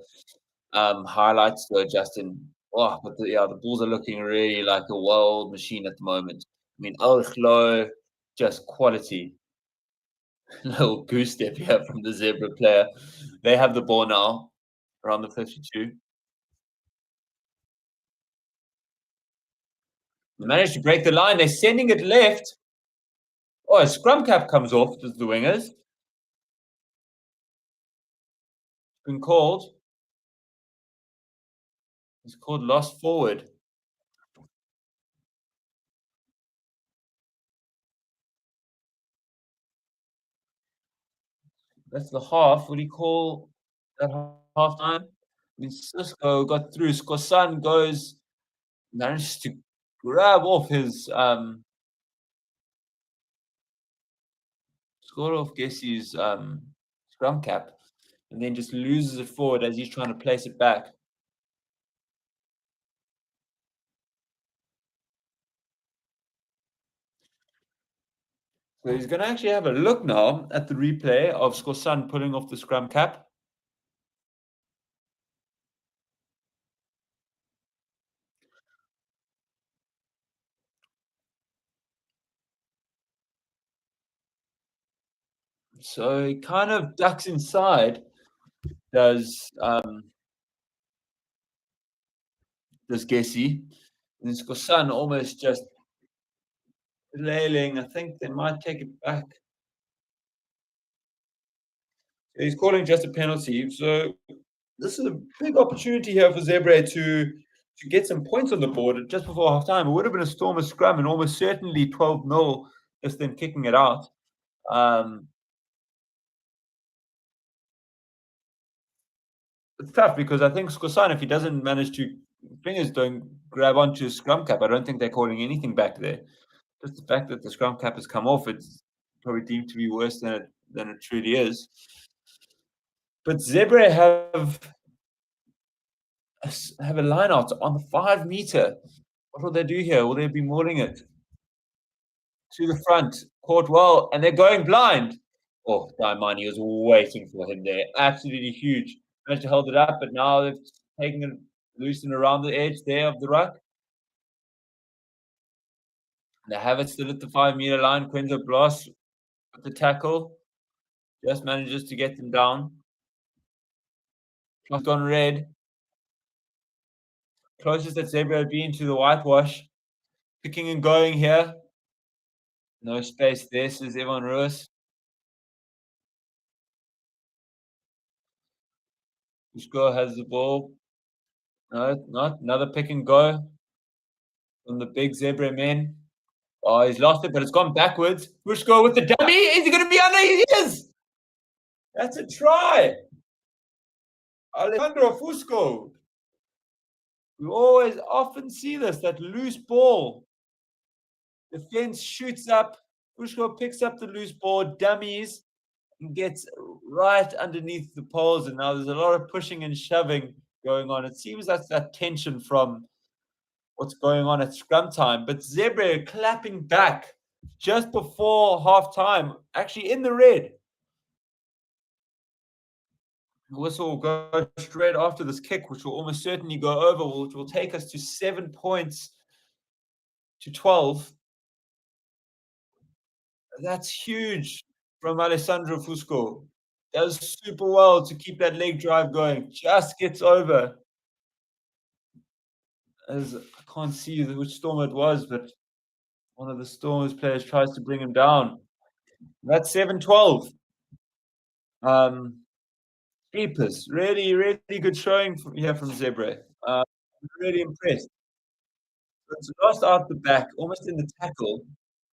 highlights though, Justin. Oh, but the Bulls are looking really like a world machine at the moment. I mean, Al just quality. Little goose step here from the Zebra player. They have the ball now around the 52. They managed to break the line. They're sending it left. Oh, a scrum cap comes off as the wingers. Been called. He's called lost forward. That's the half. Would he call that half time? I mean, Cisco got through. Skosan manages to grab off his Gessi's scrum cap, and then just loses it forward as he's trying to place it back. So he's going to actually have a look now at the replay of Skosan pulling off the scrum cap. So he kind of ducks inside, does Gessi, and Skosan almost just flailing. I think they might take it back. He's calling just a penalty. So this is a big opportunity here for Zebre to get some points on the board just before half time. It would have been a storm of scrum and almost certainly 12-0 just them kicking it out. It's tough because I think Skosan, if he doesn't manage to, fingers don't grab onto his scrum cap, I don't think they're calling anything back there. Just the fact that the scrum cap has come off, it's probably deemed to be worse than it truly is. But Zebre have a line out on the 5 meter. What will they do here? Will they be mauling it to the front? Caught well, and they're going blind. Oh, Daimani was waiting for him there. Absolutely huge. Managed to hold it up, but now they've taken it loose and around the edge there of the ruck. They have it still at the 5 meter line. Quenzo Bloss with the tackle. Just manages to get them down. Clock's gone red. Closest that Zebre had been to the whitewash. Picking and going here. No space there, says Evan Ruiz. Pushko has the ball. No, not another pick and go from the big Zebre men. Oh, he's lost it, but it's gone backwards. Pushko with the dummy. Is he going to be under? He is. That's a try. Alejandro Fusco. We often see this, that loose ball. The fence shoots up. Fusco picks up the loose ball, dummies, and gets right underneath the poles. And now there's a lot of pushing and shoving going on. It seems that's that tension from what's going on at scrum time. But Zebre clapping back just before half time, actually in the red. The whistle will go straight after this kick, which will almost certainly go over, which will take us to 7 points to 12. That's huge from Alessandro Fusco. Does super well to keep that leg drive going. Just gets over. As I can't see which Storm it was, but one of the Stormers players tries to bring him down. That's 7-12. Keepers, really, really good showing here from Zebre. Really impressed. It's lost out the back, almost in the tackle.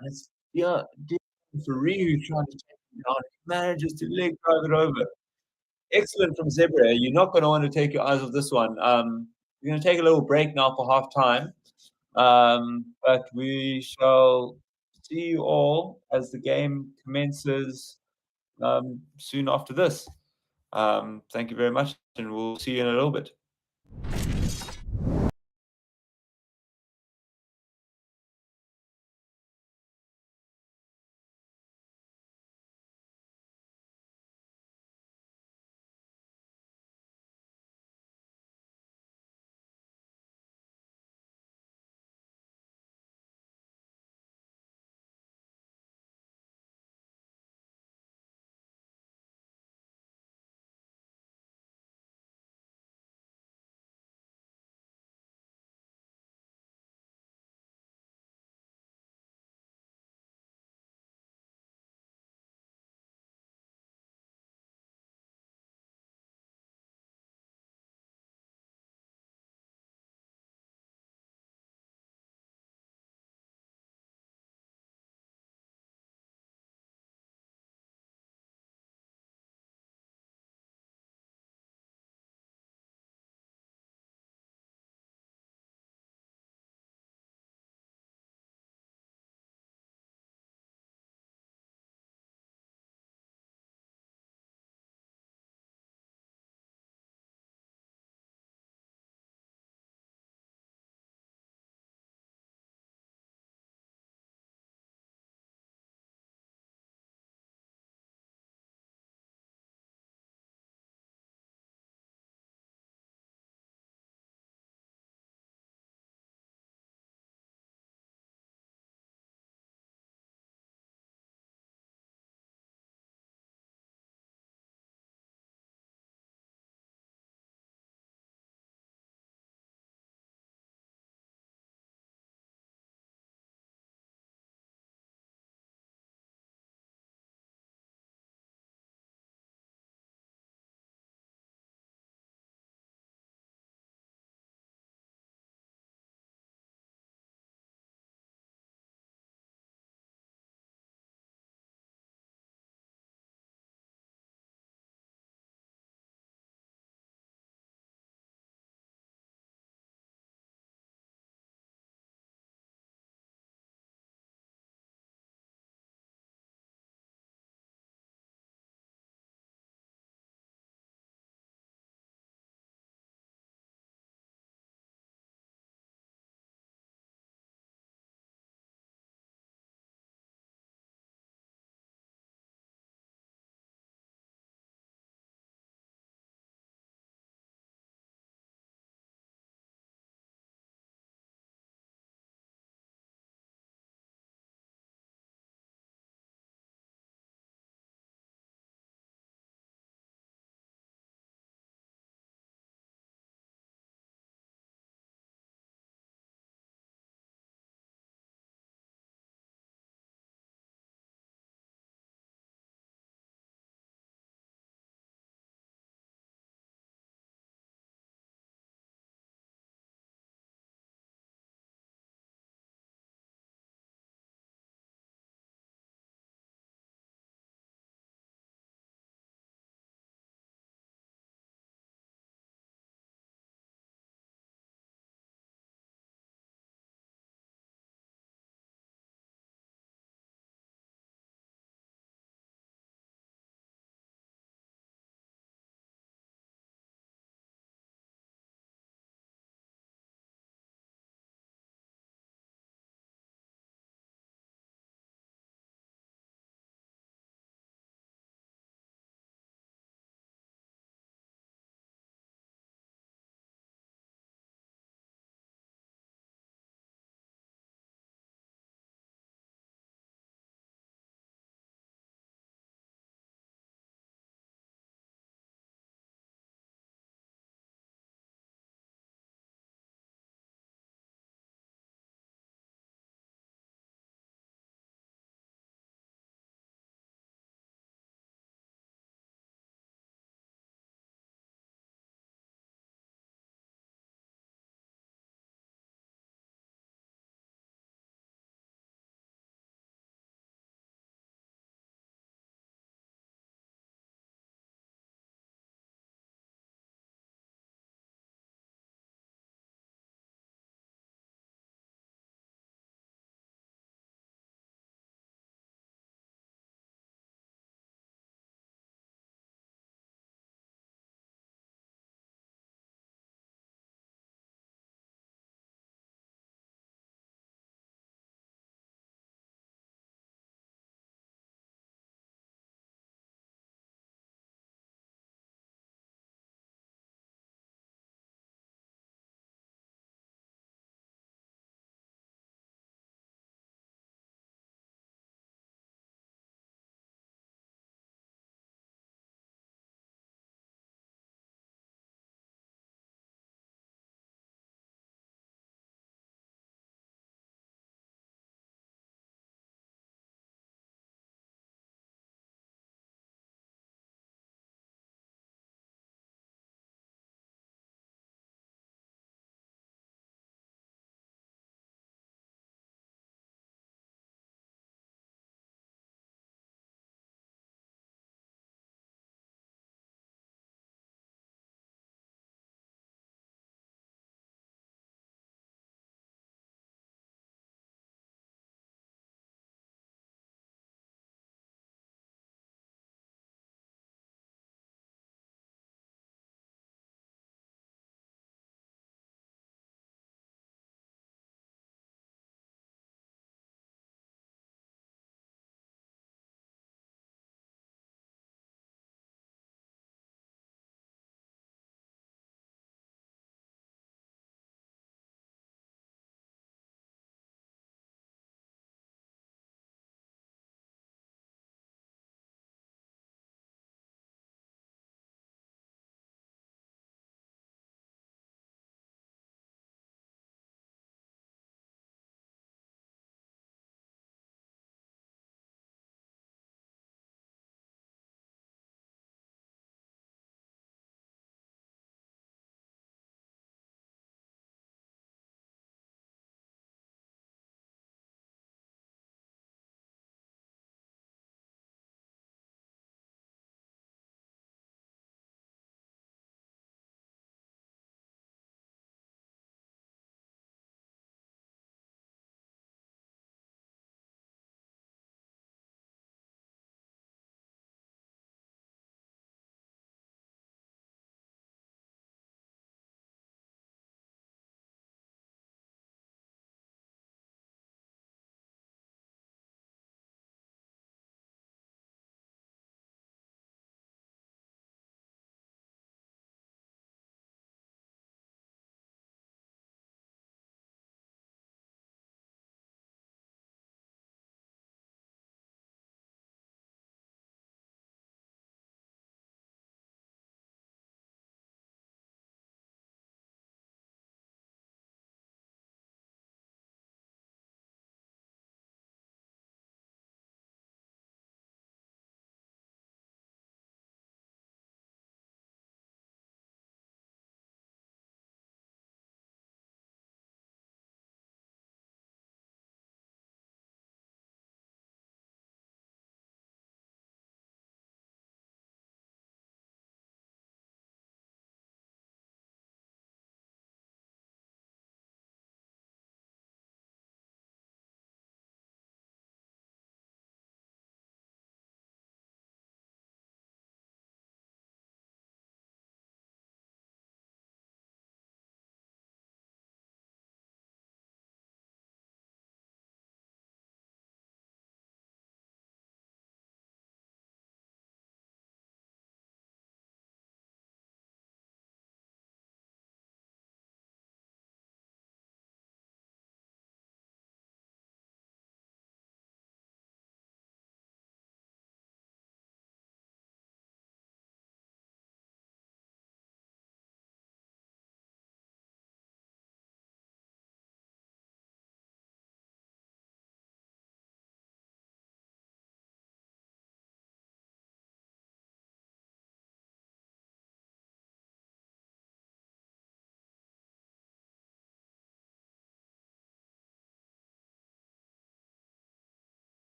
And it's Farid who's trying to take him down. He manages to leg drive it over. Excellent from Zebre. You're not going to want to take your eyes off this one. We're going to take a little break now for half time. But we shall see you all as the game commences soon after this. Thank you very much, and we'll see you in a little bit.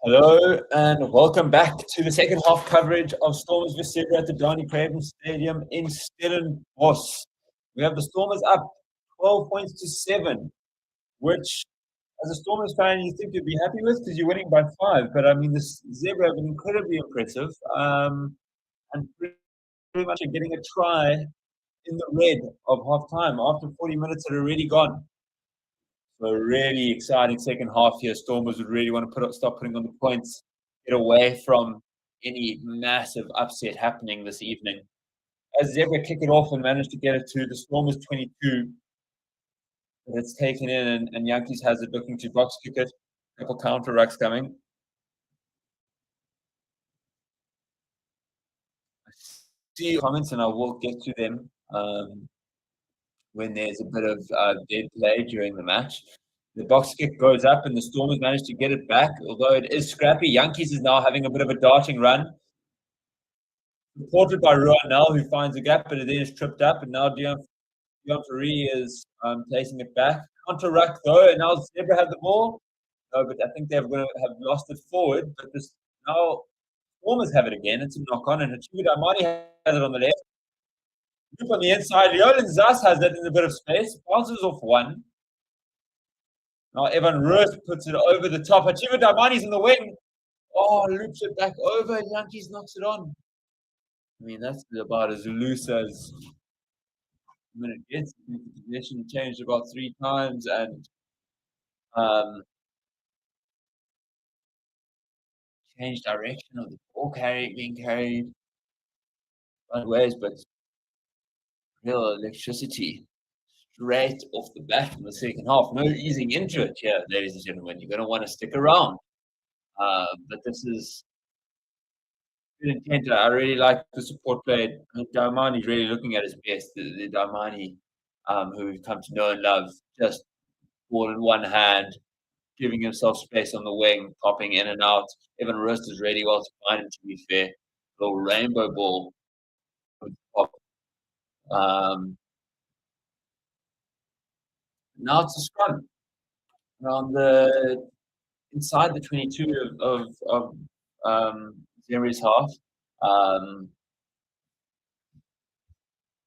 Hello and welcome back to the second half coverage of Stormers vs Zebre at the Donny Craven Stadium in Stellenbosch. We have the Stormers up 12 points to 7, which as a Stormers fan you think you'd be happy with because you're winning by 5. But I mean, this Zebre have been incredibly impressive and pretty much getting a try in the red of half time after 40 minutes had already gone. So a really exciting second half here. Stormers would really want to start putting on the points, get away from any massive upset happening this evening. As Zebre kick it off and manage to get it to the Stormers 22, but it's taken in and Yankees has it looking to box kick it. A couple counter rucks coming. I see comments and I will get to them when there's a bit of dead play during the match. The box kick goes up and the Stormers manage to get it back, although it is scrappy. Yankees is now having a bit of a darting run. Supported by Ruan now, who finds a gap, but it then is tripped up, and now Dion Ferree is placing it back. Counter ruck though, and now Zebre have the ball. No, but I think they're going to have lost it forward. But this now Stormers have it again. It's a knock on, and Hachibu Damani has it on the left. Loop on the inside. Leolin Zas has that in a bit of space. Bounces off one. Now Evan Roos puts it over the top. Hachibu Damani's in the wing. Oh, loops it back over, and Yankees knocks it on. I mean, that's about as loose as when it gets. The position changed about 3 times, and changed direction of the ball being carried one ways, but real electricity straight off the bat in the second half. No easing into it here, ladies and gentlemen. You're going to want to stick around. But this is good intent. I really like the support play. Daimani's really looking at his best. The Daimani who we've come to know and love, just ball in one hand, giving himself space on the wing, popping in and out. Evan Rust is really well to find him, to be fair. Little rainbow ball. Now it's a scrum around the inside the 22 of Zebre's half.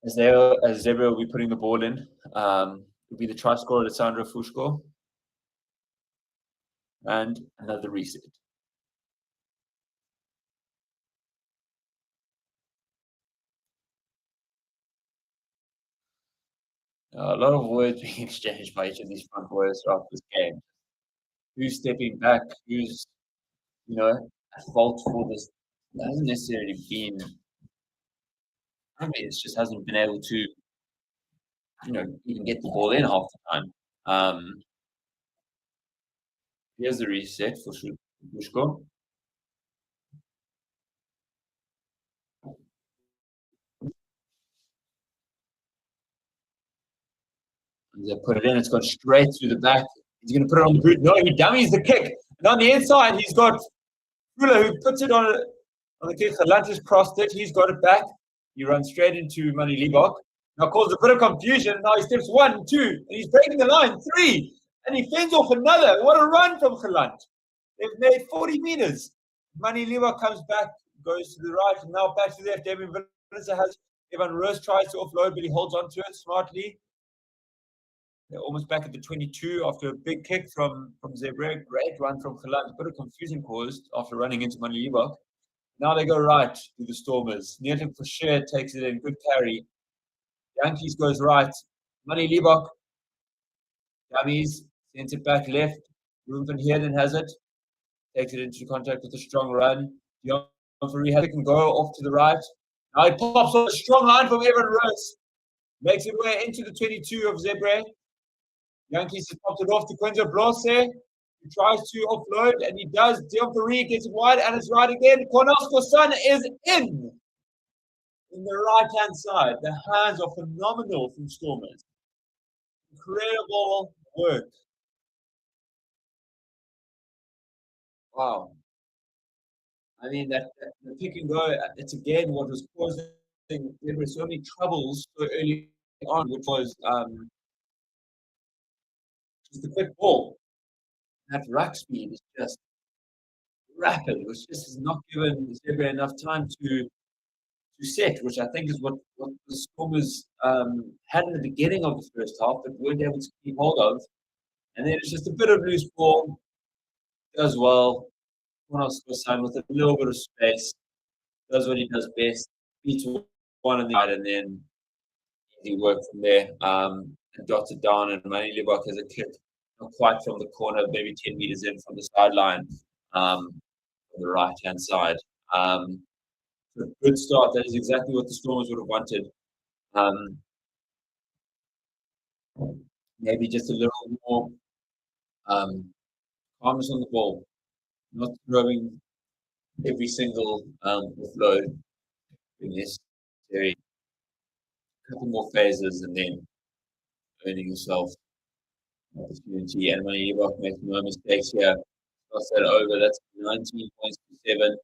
As Zebre will be putting the ball in, will be the try scorer, Alessandro Fusco. And another reset. A lot of words being exchanged by each of these front rowers throughout this game. Who's stepping back? Who's, at fault for this? It hasn't necessarily been. I mean, it just hasn't been able to, even get the ball in half the time. Here's the reset for Fusco. They put it in. It's gone straight through the back. He's going to put it on the boot. No, he dummies the kick. And on the inside, he's got Fula who puts it on the kick. Atlantis crossed it. He's got it back. He runs straight into Mani Libok. Now causes a bit of confusion. Now he steps 1, 2, and he's breaking the line. 3, and he fends off another. What a run from Gelant. They've made 40 meters. Mani Libok comes back, goes to the right, and now back to the left. David Vanessa has Evan Roos tries to offload, but he holds on to it smartly. They're almost back at the 22 after a big kick from Zebre. Great run from Gelant. A bit of confusion caused after running into Mani Libok. Now they go right to the Stormers. Neerton for sure takes it in. Good carry. Yankees goes right. Mani Libok. Dummies. Sends it back left. Ruben van Heerden has it. Takes it into contact with a strong run. Dion Ferree has it and go off to the right. Now he pops on a strong line from Evan Roos. Makes it way into the 22 of Zebre. Yankees has popped it off to Quenzo Blase. He tries to offload, and he does. Dion Ferree gets it wide, and it's right again. Cornel's son is in the right-hand side. The hands are phenomenal from Stormers. Incredible work. Wow. I mean, that the pick and go, it's again what was causing there were so many troubles so early on, which was just the quick ball. That ruck speed is just rapid, which just has not given Zebre enough time to set, which I think is what the Stormers had in the beginning of the first half, but weren't able to keep hold of. And then it's just a bit of loose ball, does well. One else goes sign with a little bit of space, does what he does best, beats one on the side, and then easy work from there. And dots it down, and Manny Libak has a kick, not quite from the corner, maybe 10 meters in from the sideline, on the right hand side. A good start. That is exactly what the Stormers would have wanted. Maybe just a little more calmness on the ball, not throwing every single offload in this series. A couple more phases and then earning yourself an opportunity. And when you makes no mistakes here, cross that over. That's 19 points to 7.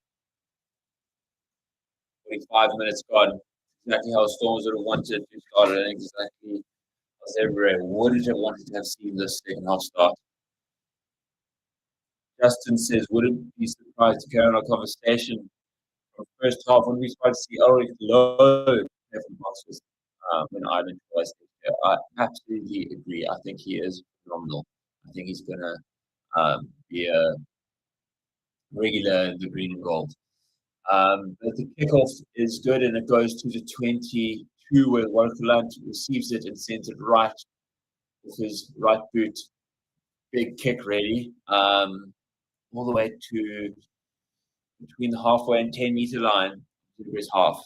45 minutes gone. Exactly how Storms would have wanted to start it, and exactly as Zebre wouldn't have wanted to have seen this second half start. Justin says, wouldn't be surprised to carry on our conversation from the first half when we started to see Ulrich low from boxes when Ivan was there. I absolutely agree. I think he is phenomenal. I think he's going to be a regular in the green and gold. But the kickoff is good, and it goes to the 22 where Watchalong receives it and sends it right with his right boot. Big kick, really. All the way to between the halfway and 10-meter line to his half.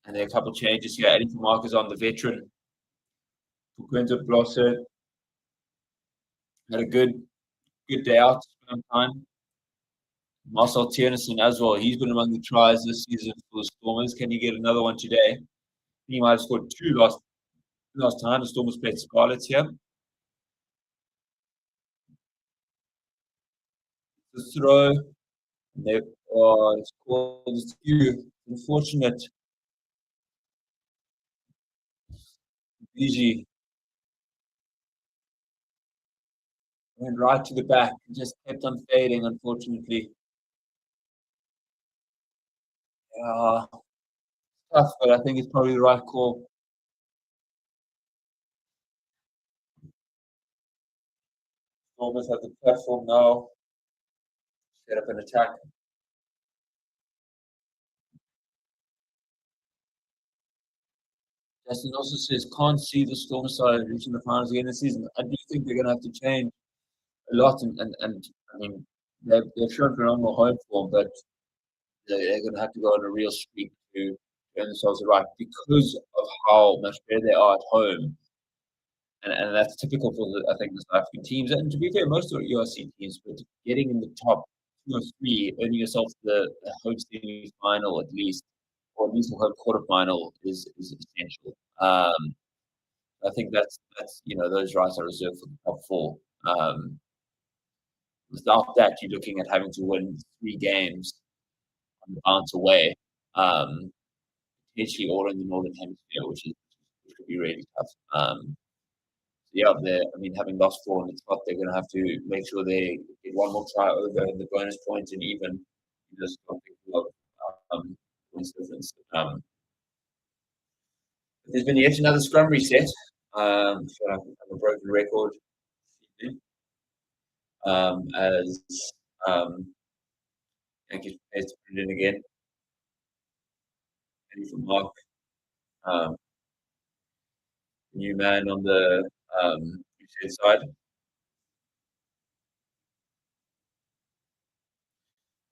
And there are a couple of changes here. Adding for markers on the veteran. Quinto Blosser had a good day out time. Marcel Tiernison as well. He's been among the tries this season for the Stormers. Can you get another one today? He might have scored 2 last time. The Stormers played Scarlets here. The throw. They scored a few. Unfortunate. Fiji went right to the back and just kept on fading, unfortunately. Tough, but I think it's probably the right call. Stormers have the platform now. Set up an attack. Justin also says, can't see the Stormers side reaching the finals again this season. I do think they're going to have to change a lot. And I mean, they've shown phenomenal home form, but they're going to have to go on a real streak to earn themselves right because of how much better they are at home. And that's typical for, I think, the South African teams. And to be fair, most of the URC teams, but getting in the top 2 or 3, earning yourself the home semi final at least, or at least the home quarterfinal is essential. I think that's those rights are reserved for the top 4. Without that, you're looking at having to win 3 games on the bounce away, potentially all in the Northern Hemisphere, which could be really tough. Having lost 4 on the spot, they're going to have to make sure they get 1 more try over the bonus points and even just points difference. There's been yet another scrum reset. So I have a broken record. As Yankees put it in again. And from Mark, new man on the reset side.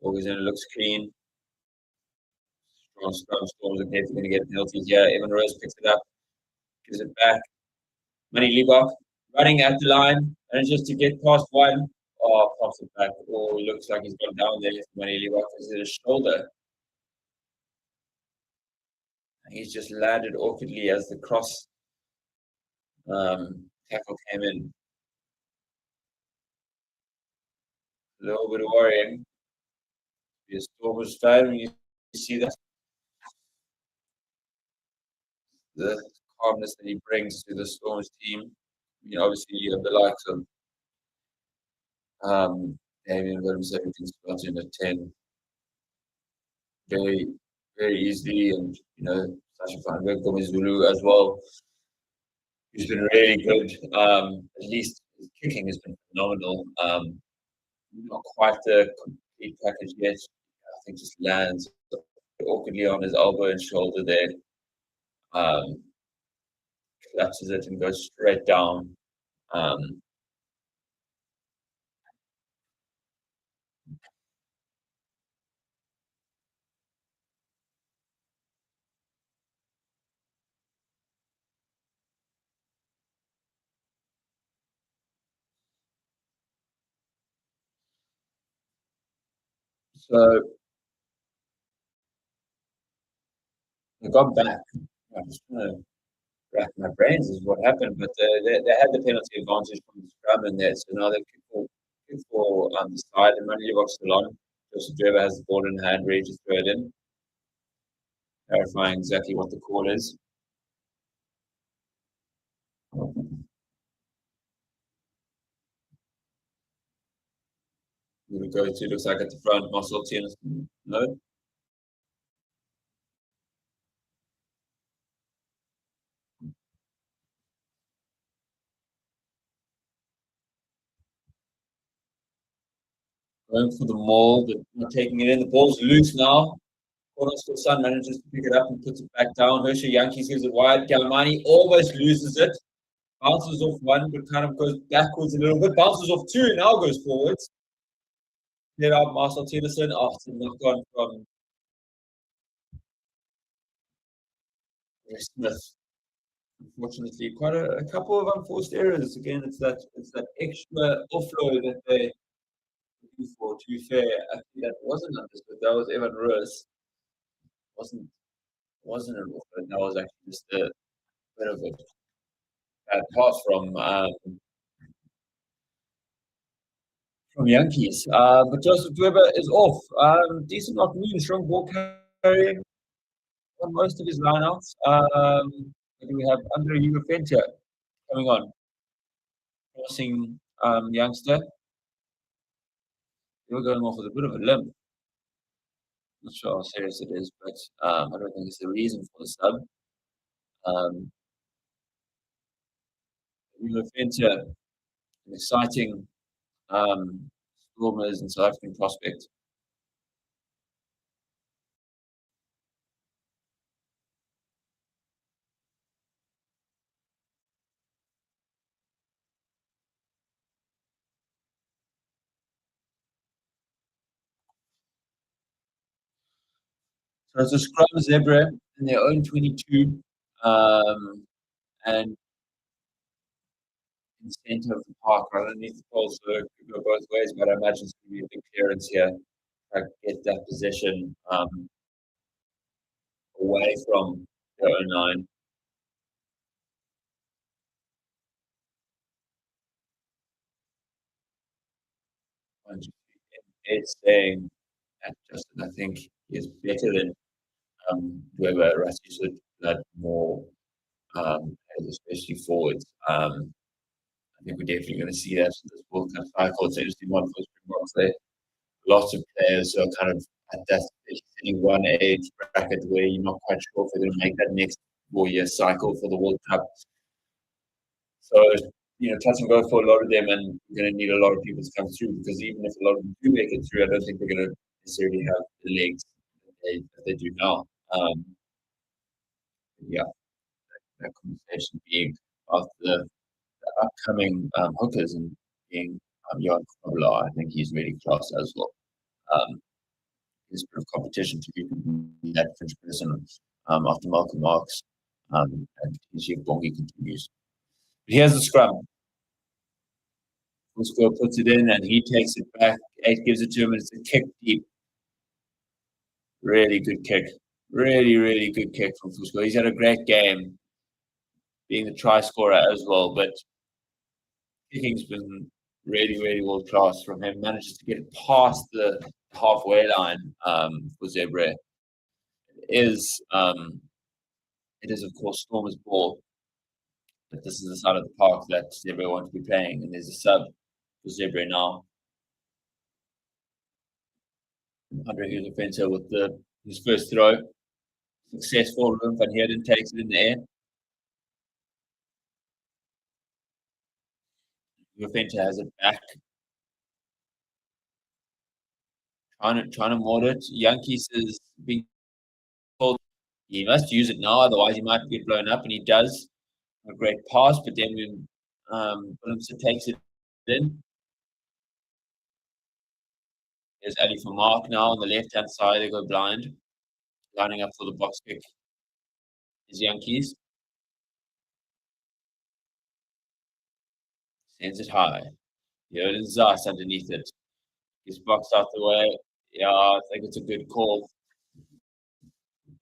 Augustin looks clean. Strong scrum. Storms are definitely going to get a penalty here. Evan Rose picks it up, gives it back. Manny Libak running at the line, and just to get past one. Oh, pops it back. Oh, it looks like he's gone down there. Manny Libak is at his shoulder. He's just landed awkwardly as the cross tackle came in. A little bit of worrying. Be a Stormers fan when you see that. The calmness that he brings to the Stormers team. Obviously you have the likes of Damien Williamson can slot in at 10 very, very easily, and Sasha Feinberg, Gomez Zulu as well. He's been really good. At least his kicking has been phenomenal. Not quite the complete package yet. I think just lands awkwardly on his elbow and shoulder there. Collapses it and goes straight down. So I got back. I'm just trying to rack my brains is what happened, but they had the penalty advantage from the scrum in there, so now they kick for the side and money Watchalong. Joseph Zebre has the ball in hand, ready to throw it in, clarifying exactly what the call is. We're going to go to, looks like at the front, Marcel Tennyson. No. Going for the maul, but not taking it in. The ball's loose now. Cornerstone Sun manages to pick it up and puts it back down. Hershey Yankees gives it wide. Galmani almost loses it. Bounces off one, but kind of goes backwards a little bit. Bounces off two, now goes forwards. Cleared out Marcel Tennyson after knock on from Smith. Unfortunately, quite a couple of unforced errors. Again, it's that extra offload that they do for. To be fair, actually that wasn't understood. That was Evan Rose. Wasn't an offload. That was actually just a bit of a bad pass from Yankees. But Joseph Zebre is off. Decent afternoon, strong ball carrying on most of his lineouts. We have Andre Ugafentia coming on, crossing youngster. They were going off with a bit of a limp. Not sure how serious it is, but I don't think it's the reason for the sub. Ugafentia, an exciting Stormers and South African prospect. So it's a scrum Zebre in their own 22, and in the center of the park, right underneath the pole, so it could go both ways, but I imagine it's going to be a big clearance here. Try to get that position away from the 09. It's saying that Justin, I think, is better than whoever Rassi should have more, especially forwards. I think we're definitely going to see that in this World Cup cycle. It's an interesting one for Springboks. There, lots of players who are kind of at that one age bracket where you're not quite sure if they're going to make that next 4-year cycle for the World Cup. So, touch and go for a lot of them, and we're going to need a lot of people to come through, because even if a lot of them do make it through, I don't think they're going to necessarily have the legs that they do now. Yeah, that conversation being of the upcoming hookers and being Jan Knobler, I think he's really class as well. There's a bit of competition to be that French person after Malcolm Marks, and potentially Bongi continues. But here's the scrum. Fusco puts it in and he takes it back. 8 gives it to him, and it's a kick deep. Really good kick. Really, really good kick from Fusco. He's had a great game, being the try scorer as well, but kicking's been really, really world class from him. Manages to get it past the halfway line for Zebre. It is, of course, Stormers' ball, but this is the side of the park that Zebre want to be playing, and there's a sub for Zebre now. Andre Huzafenso with his first throw. Successful. Room Van Heerden takes it in the air. Huzafenso has it back. Trying to mold it. Yankees is being told he must use it now, otherwise he might get blown up, and he does. A great pass, but then when Willemse takes it in, there's Ali for Mark now on the left-hand side. They go blind, lining up for the box kick. Is Yankees. Sends it high. Jordan Zas underneath it. He's boxed out the way. Yeah, I think it's a good call.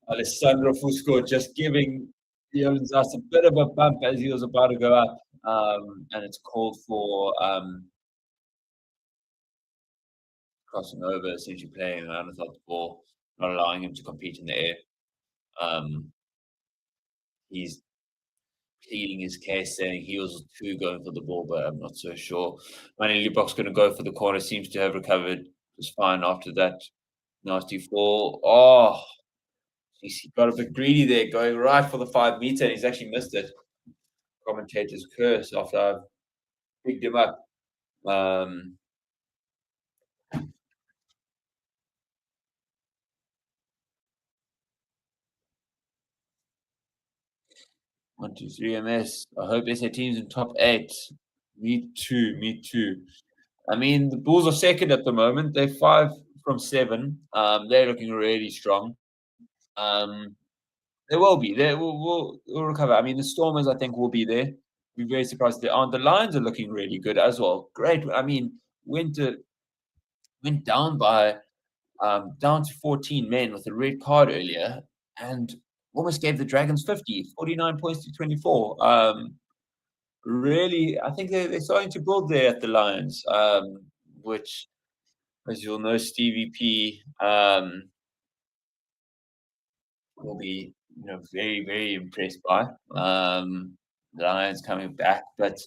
Alessandro Fusco just giving Jordan Zas a bit of a bump as he was about to go up. And it's called for crossing over, essentially playing around without the ball, not allowing him to compete in the air. He's pleading his case, saying he was too going for the ball, but I'm not so sure. Manny Lubbock's going to go for the corner, seems to have recovered just fine after that nasty fall. Oh, he got a bit greedy there, going right for the 5 meter, and he's actually missed it. Commentator's curse after I've picked him up. 1, 2, 3 MS. I hope SA team's in top 8. Me too. Me too. I mean, the Bulls are second at the moment. They're 5 from 7. They're looking really strong. They will be. We'll recover. I mean, the Stormers, I think, will be there. Be very surprised if they aren't. The Lions are looking really good as well. Great. I mean, went down by down to 14 men with a red card earlier, and almost gave the Dragons 49 points to 24. Really, I think they're starting to build there at the Lions, which, as you'll know, Stevie P will be, very, very impressed by. The Lions coming back, but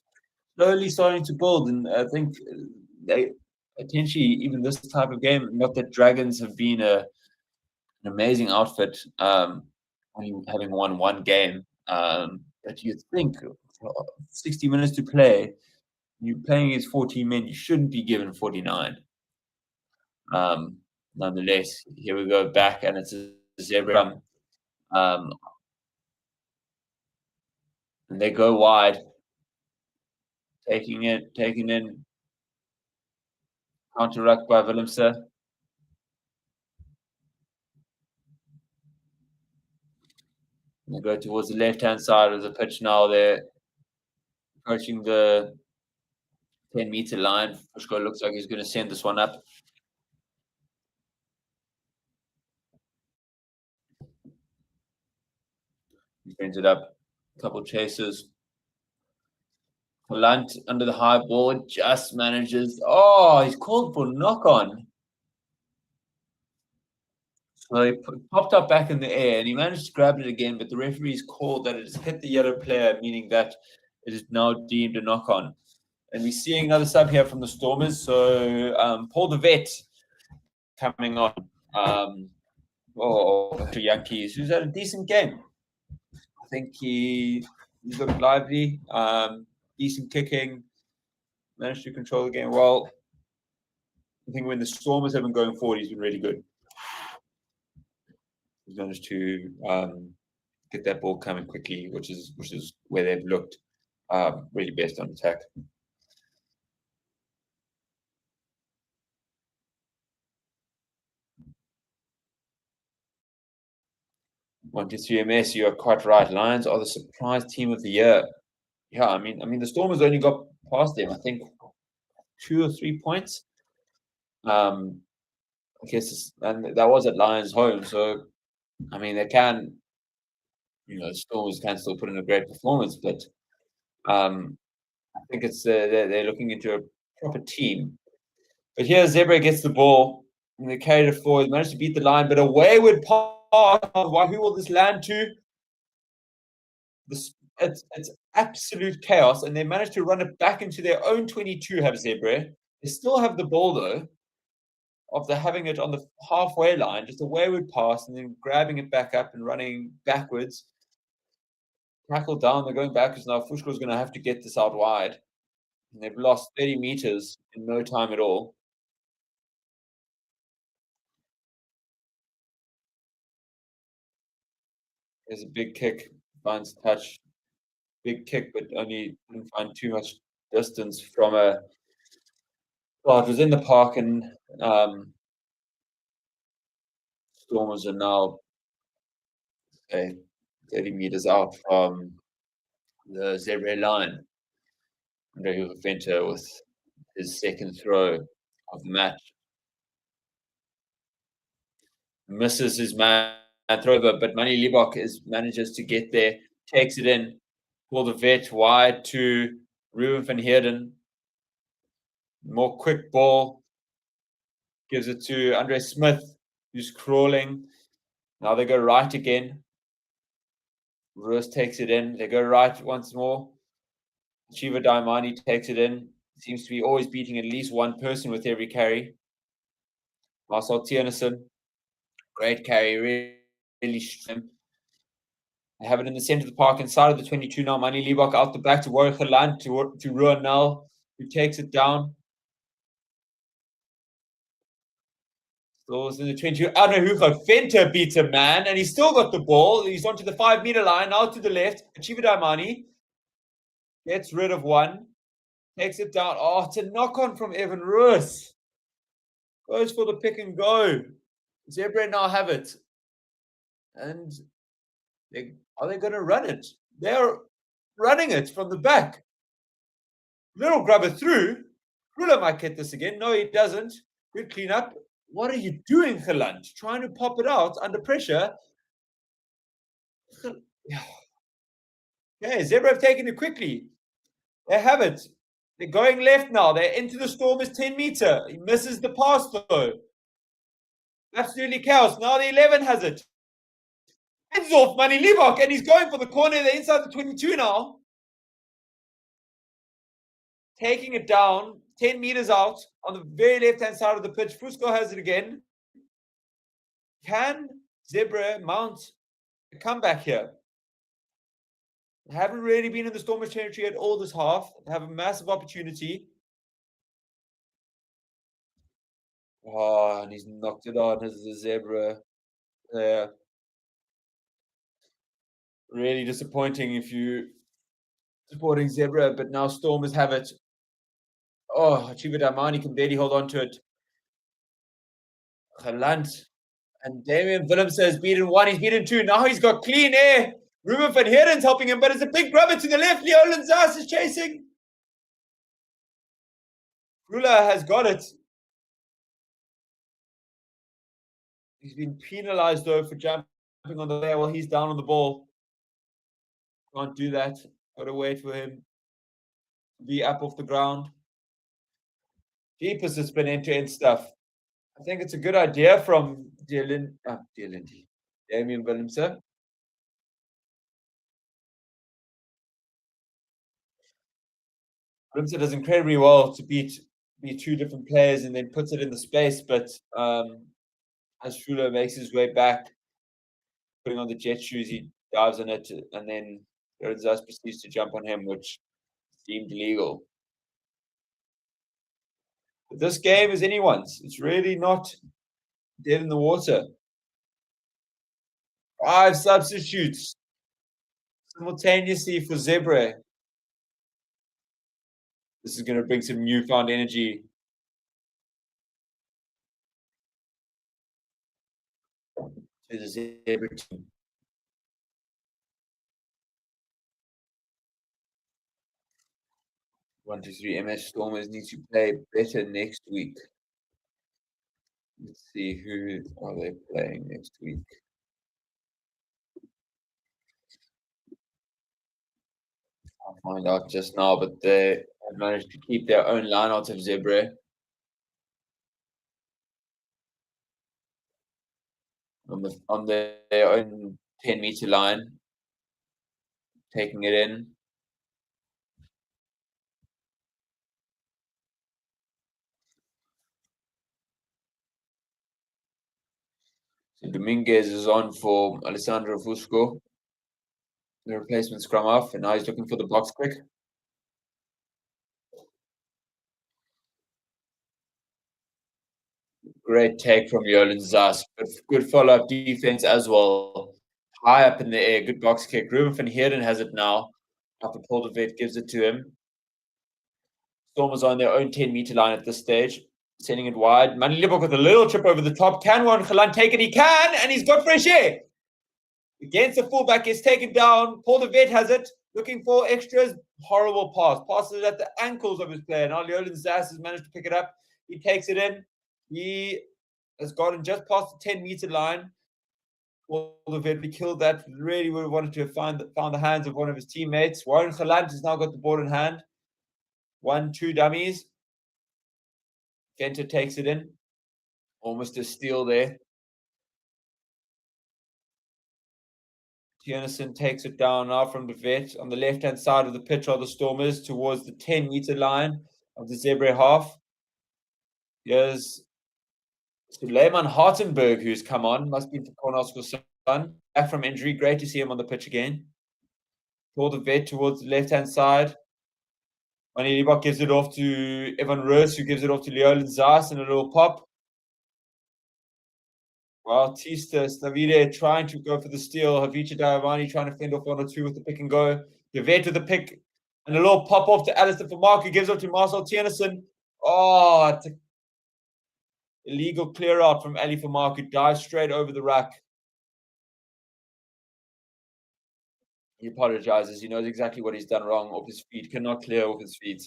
slowly starting to build, and I think they potentially even this type of game. Not that Dragons have been an amazing outfit, only having won one game, but you think 60 minutes to play, you're playing against 14 men, you shouldn't be given 49. Nonetheless, here we go back, and it's a Zebre. And they go wide, taking in counter ruck by Willemse. They go towards the left-hand side of the pitch now. They're approaching the 10-meter line. Fushko looks like he's going to send this one up. He sends it up. A couple chases. Lunt under the high ball, just manages. Oh, he's called for knock-on. So he popped up back in the air, and he managed to grab it again, but the referee's called that it has hit the yellow player, meaning that it is now deemed a knock-on. And we're seeing another sub here from the Stormers. So Paul the Vet coming on. To Yankees, who's had a decent game. I think he looked lively, decent kicking, managed to control the game well. I think when the Stormers have been going forward, he's been really good. He's managed to get that ball coming quickly, which is where they've looked really best on attack. One to three MS, you are quite right. Lions are the surprise team of the year. Yeah, I mean the Stormers only got past them, I think 2 or 3 points. I guess, and that was at Lions home, so I mean they can, Stormers can still put in a great performance, but I think it's they're looking into a proper team. But here Zebre gets the ball and they carried it forward, managed to beat the line, but a wayward pass. Who will this land to? It's absolute chaos, and they managed to run it back into their own 22. Have Zebre? They still have the ball though. after having it on the halfway line, just a wayward pass, and then grabbing it back up and running backwards. Tackle down, they're going backwards now. Fushko's going to have to get this out wide. And they've lost 30 meters in no time at all. There's a big kick, finds touch. Big kick, but only didn't find too much distance from a. Well, it was in the park, and Stormers are now 30 meters out from the Zebre line. Andre Venter with his second throw of the match. Misses his man throw, but Manny Libok manages to get there, takes it in for the vet wide to Ruben van Heerden. More quick ball. Gives it to Andre Smith, who's crawling. Now they go right again. Roos takes it in. They go right once more. Shiva Daimani takes it in. Seems to be always beating at least one person with every carry. Marcel Tiernissen, great carry, really strong. They have it in the center of the park, inside of the 22 now. Manny Libok out the back to Warwick Geland, to Ruan Nel, who takes it down. Still in the 22. Arno Hugo Venter beats a man, and he's still got the ball. He's onto the 5-meter line, now to the left. Shiva Daimani gets rid of one. Takes it down. Oh, it's a knock-on from Evan Roos. Goes for the pick and go. Zebre now have it. And are they going to run it? They're running it from the back. Little grubber through. Ruler might get this again. No, he doesn't. Good cleanup. What are you doing, Geland? Trying to pop it out under pressure. Okay, Zebre have taken it quickly. They have it. They're going left now. They're into the Stormers 10-meter. He misses the pass, though. Absolutely chaos. Now the 11 has it. Heads off Manny Libok, and he's going for the corner. They're inside the 22 now. Taking it down, 10 meters out on the very left-hand side of the pitch. Fusco has it again. Can Zebre mount a comeback here? They haven't really been in the Stormers territory at all this half. They have a massive opportunity. Oh, and he's knocked it on as the Zebre player. Really disappointing if you supporting Zebre, but now Stormers have it. Oh, Chiva Damani can barely hold on to it. Geland and Damian Willems has beaten one. He's beaten two. Now he's got clean air. Ruben van Heerden's helping him, but it's a big grubber to the left. Leo Linzas is chasing. Rula has got it. He's been penalized, though, for jumping on the player while he's down on the ball. Can't do that. Got to wait for him to be up off the ground. Jeepers, it's been end-to-end stuff. I think it's a good idea from Damian Willemse. Willemse does incredibly well to beat two different players and then puts it in the space, but as Schuler makes his way back, putting on the jet shoes, he dives on it, and then Zas proceeds to jump on him, which seemed illegal. But this game is anyone's. It's really not dead in the water. 5 substitutes simultaneously for Zebre. This is going to bring some newfound energy to the Zebre team. 1, 2, 3. MS Stormers need to play better next week. Let's see, who are they playing next week? I'll find out just now, but they have managed to keep their own line out of Zebre. On their own 10-meter line, taking it in. So Dominguez is on for Alessandro Fusco, the replacement scrum half, and now he's looking for the box quick. Great take from Yolan Zas, but good follow-up defense as well. High up in the air, good box kick. Ruben van Heerden has it now. Upper Poldervet gives it to him. Stormers on their own 10-meter line at this stage, sending it wide. Manny Libok with a little chip over the top. Can Warren Khalan take it? He can, and he's got fresh air. Against the fullback, gets taken down. Paul the Vet has it, looking for extras. Horrible pass. Passes it at the ankles of his player. Now Leolin Zas has managed to pick it up. He takes it in. He has gotten just past the 10-meter line. Paul the Vet, we killed that. Really would have wanted to have found the hands of one of his teammates. Warren Khalant has now got the ball in hand. 1-2 dummies. Venter takes it in. Almost a steal there. Tiernason takes it down now from the Vet. On the left-hand side of the pitch are the Stormers towards the 10-meter line of the Zebre half. Here's Suleiman Hartenberg, who's come on. Must be for Cornel's son. Back from injury. Great to see him on the pitch again. Pull the Vet towards the left-hand side. Manny Libak gives it off to Evan Roos, who gives it off to Leolin Zas in a little pop. Bautista Stavide trying to go for the steal. Havicha Diamani trying to fend off 1 or 2 with the pick and go. Devet with the pick and a little pop off to Alistair Vermark, who gives up to Marcel Tiernason. Oh, it's an illegal clear out from Ali Vermark, who dives straight over the rack. He apologizes. He knows exactly what he's done wrong off his feet. Cannot clear off his feet.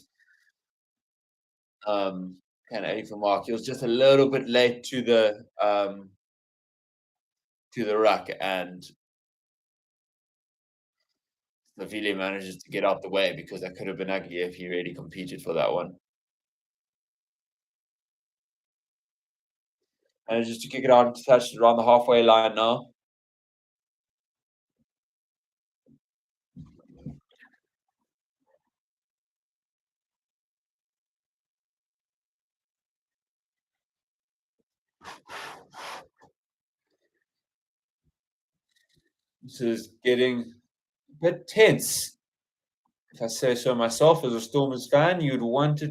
And Ali Vermark, he was just a little bit late to the rack, and Navile manages to get out the way because that could have been ugly if he really competed for that one. Manages to kick it out and touch it around the halfway line now. This is getting a bit tense. If I say so myself, as a Stormers fan, you'd want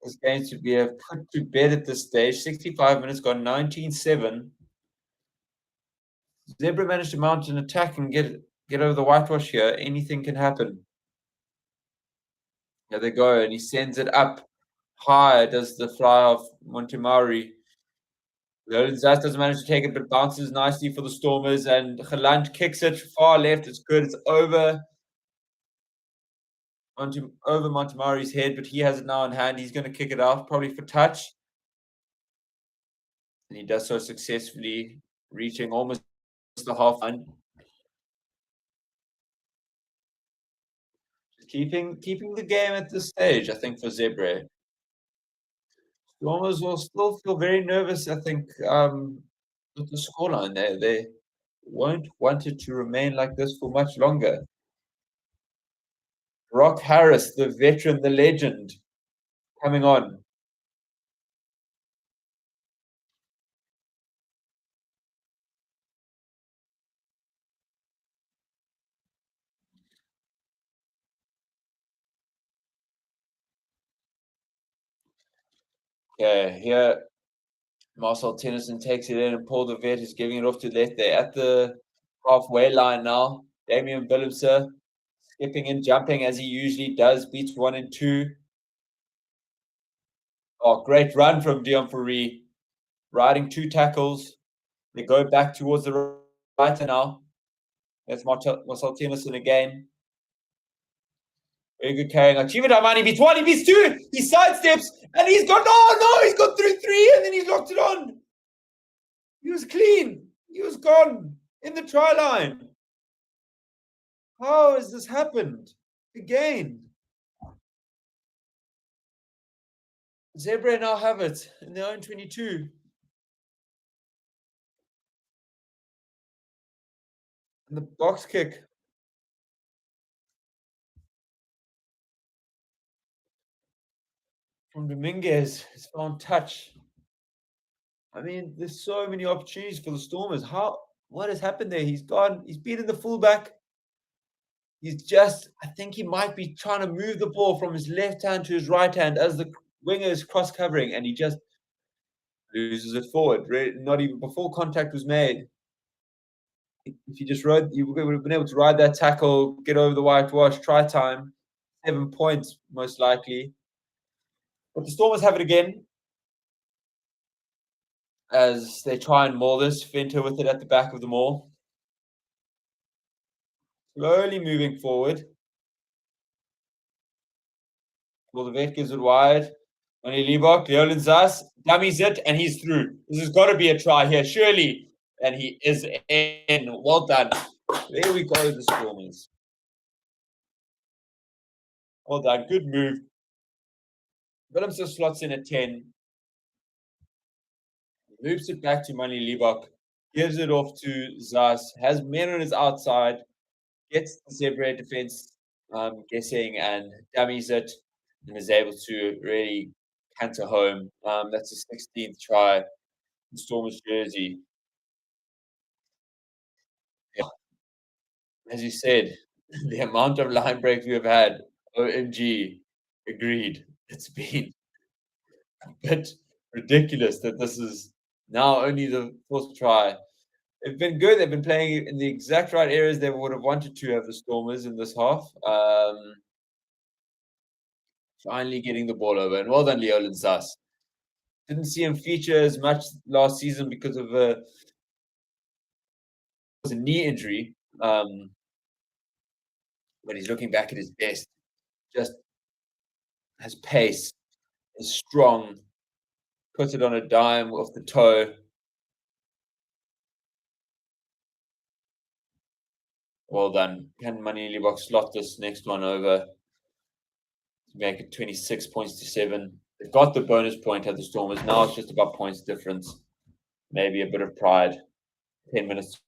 this game to be put to bed at this stage. 65 minutes, gone 19-7. Zebra managed to mount an attack and get over the whitewash here. Anything can happen. There they go, and he sends it up high. Does the fly off Montemauri. Zas doesn't manage to take it, but bounces nicely for the Stormers, and Geland kicks it far left. It's good. It's over Montemauri's head, but he has it now in hand. He's going to kick it out, probably for touch. And he does so successfully, reaching almost the half line. Keeping the game at this stage, I think, for Zebre. Stormers will still feel very nervous, I think, with the scoreline. They won't want it to remain like this for much longer. Brock Harris, the veteran, the legend, coming on. Okay, here Marcel Tennyson takes it in, and Paul de Vet is giving it off to left there at the halfway line now. Damian Willemse skipping and jumping as he usually does, beats 1 and 2. Oh, great run from Dion Fourie, riding 2 tackles. They go back towards the right now. There's Marcel Tennyson again. Very good carrying on. Chiva Damani beats 1, he beats 2, he sidesteps, and he's got, oh no, he's got through 3, and then he's locked it on. He was clean. He was gone in the try line. How has this happened again? Zebra now have it in their own 22. And the box kick from Dominguez is found touch. I mean, there's so many opportunities for the Stormers. What has happened there? He's gone. He's beaten the fullback. I think he might be trying to move the ball from his left hand to his right hand as the winger is cross covering, and he just loses it forward. Not even before contact was made. If you just rode, you would have been able to ride that tackle, get over the whitewash, try time, 7 points most likely. But the Stormers have it again as they try and maul this. Venter with it at the back of the maul. Slowly moving forward. Well, the vet gives it wide. Only Liebach, Leolin Zas, dummies it, and he's through. This has got to be a try here, surely. And he is in. Well done. There we go, the Stormers. Well done. Good move. Willemse slots in at 10. Moves it back to Mani Liebach. Gives it off to Zas. Has men on his outside. Gets the Zebre defense guessing and dummies it. And is able to really canter home. That's the 16th try in Stormers jersey. Yeah. As you said, the amount of line breaks we have had, OMG, agreed. It's been a bit ridiculous that this is now only the fourth try. They've been good. They've been playing in the exact right areas they would have wanted to have the Stormers in this half. Finally getting the ball over. And well done, Leolin Zas. Didn't see him feature as much last season because of a knee injury. But he's looking back at his best. Just has pace, is strong, puts it on a dime off the toe. Well done. Can Mani Liebach slot this next one over to make it 26 points to 7? They've got the bonus point at the Stormers. Now it's just about points difference. Maybe a bit of pride. 10 minutes to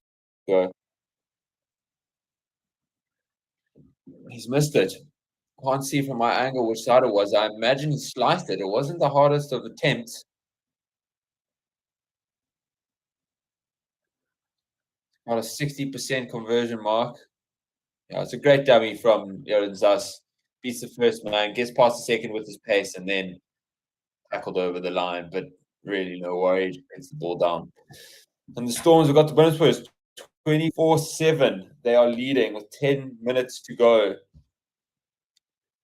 go. He's missed it. Can't see from my angle which side it was. I imagine he sliced it. It wasn't the hardest of attempts. About a 60% conversion mark. Yeah, it's a great dummy from Leolin Zas. Beats the first man, gets past the second with his pace, and then tackled over the line. But really no worry, gets the ball down. And the Storms have got the bonus first. 24-7. They are leading with 10 minutes to go.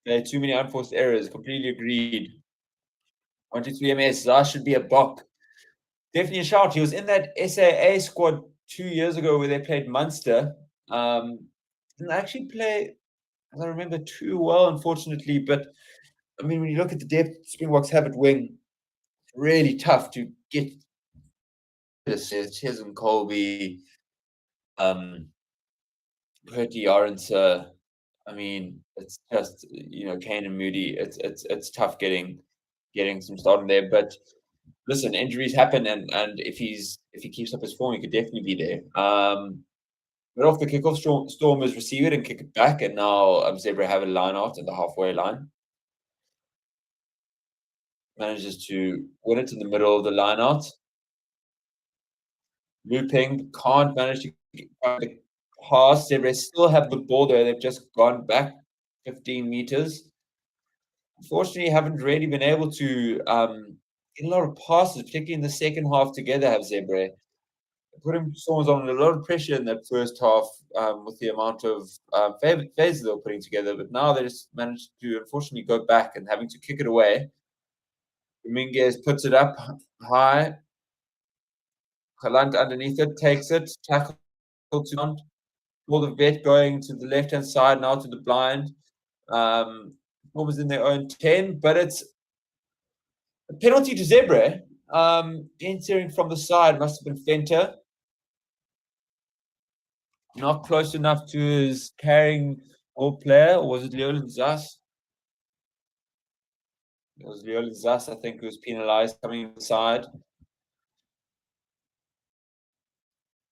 There are too many unforced errors. Completely agreed. 123 MS. Zas should be a bop. Definitely a shout. He was in that SAA squad 2 years ago where they played Munster. Didn't actually play, I don't remember too well, unfortunately. But I mean, when you look at the depth Springboks have at wing, really tough to get. Chisholm, Colby, Purdy, Orange. I mean, it's just Kane and Moody. It's tough getting some starting there. But listen, injuries happen, and if he keeps up his form, he could definitely be there. But off the kickoff, Stormers receive it and kick it back, and now Zebre have a line out at the halfway line. Manages to win it in the middle of the line out. Looping, can't manage to get the pass. Zebre still have the ball there. They've just gone back 15 meters. Unfortunately, haven't really been able to get a lot of passes, particularly in the second half together, have Zebre. Putting Stormers on a lot of pressure in that first half with the amount of phases they were putting together. But now they just managed to, unfortunately, go back and having to kick it away. Dominguez puts it up high. Galant underneath it, takes it, tackle to all the vet going to the left-hand side, now to the blind. Almost in their own 10, but it's a penalty to Zebre. Entering from the side must have been Venter. Not close enough to his carrying ball player, or was it Leolin Zas? It was Leolin Zas, I think, who was penalized coming inside.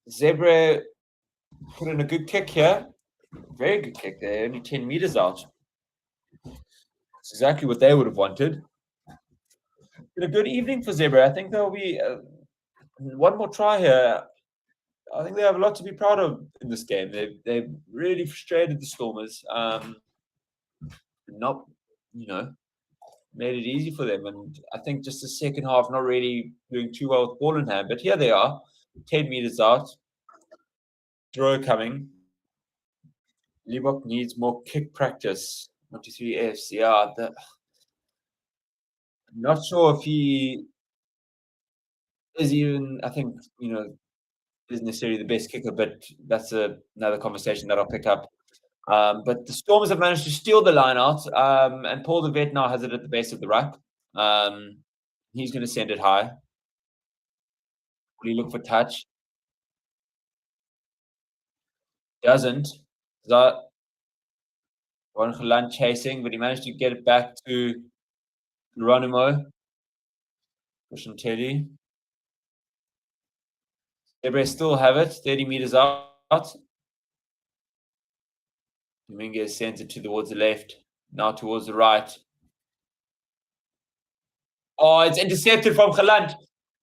Zebre put in a good kick here. Very good kick there, only 10 meters out. That's exactly what they would have wanted. Been a good evening for Zebre. I think they'll be One more try here. I think they have a lot to be proud of in this game. They've really frustrated the Stormers. Not, made it easy for them. And I think just the second half, not really doing too well with ball in hand. But here they are, 10 meters out, throw coming. Liebok needs more kick practice. 1-2-3 AFC. I'm not sure if he is even, I think, isn't necessarily the best kicker, but that's another conversation that I'll pick up. But the Stormers have managed to steal the line out, and Paul de Vet now has it at the base of the ruck. He's going to send it high. Will he look for touch? Doesn't. Ron Geland chasing, but he managed to get it back to Geronimo. Bushantelli. Zebre still have it, 30 meters out. Dominguez sends it towards the left, now towards the right. Oh, it's intercepted from Geland.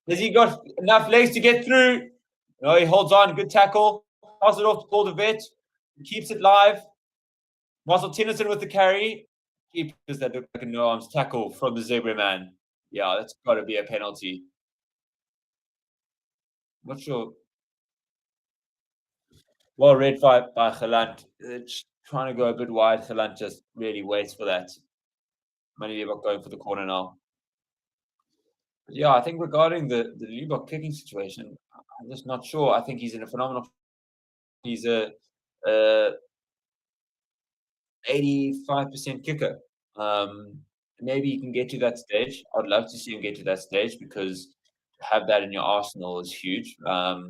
Has he got enough legs to get through? No, he holds on. Good tackle. Pass it off to Paul de Vet. He keeps it live. Marcel Tennyson with the carry. Keepers that look like a no-arms tackle from the Zebre man. Yeah, that's got to be a penalty. Not sure. Well read by Geland. It's trying to go a bit wide. Geland just really waits for that. Money Liebok going for the corner now. But yeah, I think regarding the Liebok kicking situation, I'm just not sure. I think he's in a phenomenal. He's a 85% kicker. Maybe he can get to that stage. I'd love to see him get to that stage because to have that in your arsenal is huge. But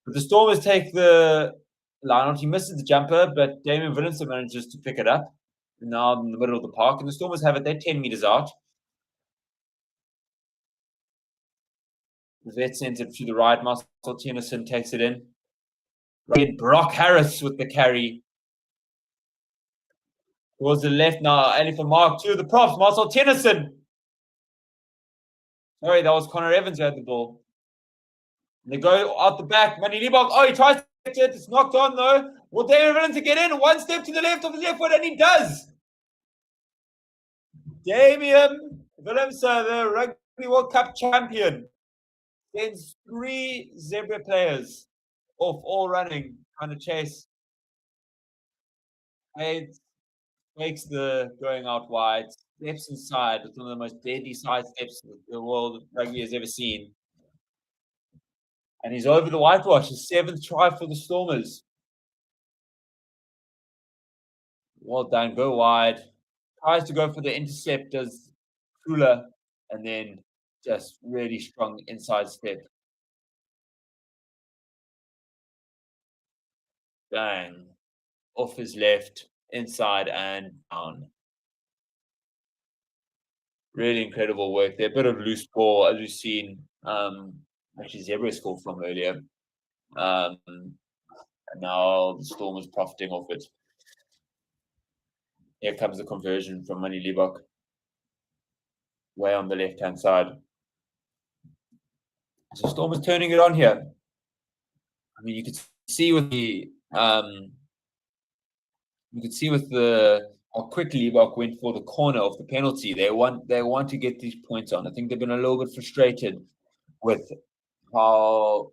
the Stormers take the line out. He misses the jumper, but Damien Willemse manages to pick it up. Now in the middle of the park, and the Stormers have it. They're 10 meters out. The Vet sends it to the right. Marcel Tennyson takes it in. Brock Harris with the carry. Towards the left now, Ali for Mark, two of the props. Marcel Tennyson. Sorry, that was Connor Evans who had the ball. And they go out the back. Money Liebok. Oh, he tries to get it. It's knocked on though. Will Damien Willemse get in? One step to the left of his left foot, and he does. Damien Willemse, the Rugby World Cup champion, sends 3 Zebre players off, all running, trying to chase. Makes the going out wide, steps inside. It's one of the most deadly side steps the world of rugby has ever seen. And he's over the whitewash, his 7th try for the Stormers. Well done, go wide. Tries to go for the intercept, does Kula, and then just really strong inside step. Bang. Off his left, inside and down. Really incredible work there. A bit of loose ball, as we've seen. Actually, Zebre scored from earlier. And now the Storm is profiting off it. Here comes the conversion from Money Liebok. Way on the left-hand side. So Storm is turning it on here. I mean, you could see with the how quickly Liebok went for the corner of the penalty. They want to get these points on. I think they've been a little bit frustrated with how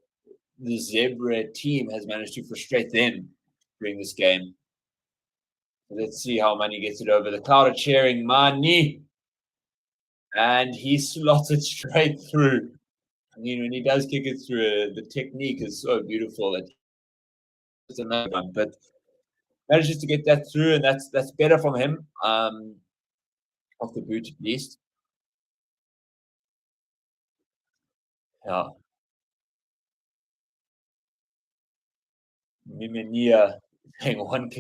the Zebre team has managed to frustrate them during this game. Let's see how Mani gets it over. The crowd are cheering Mani, and he slots it straight through. I mean, when he does kick it through, the technique is so beautiful. It's another one, but manages to get that through, and that's better from him. Off the boot at least. Yeah. Mimenia saying 1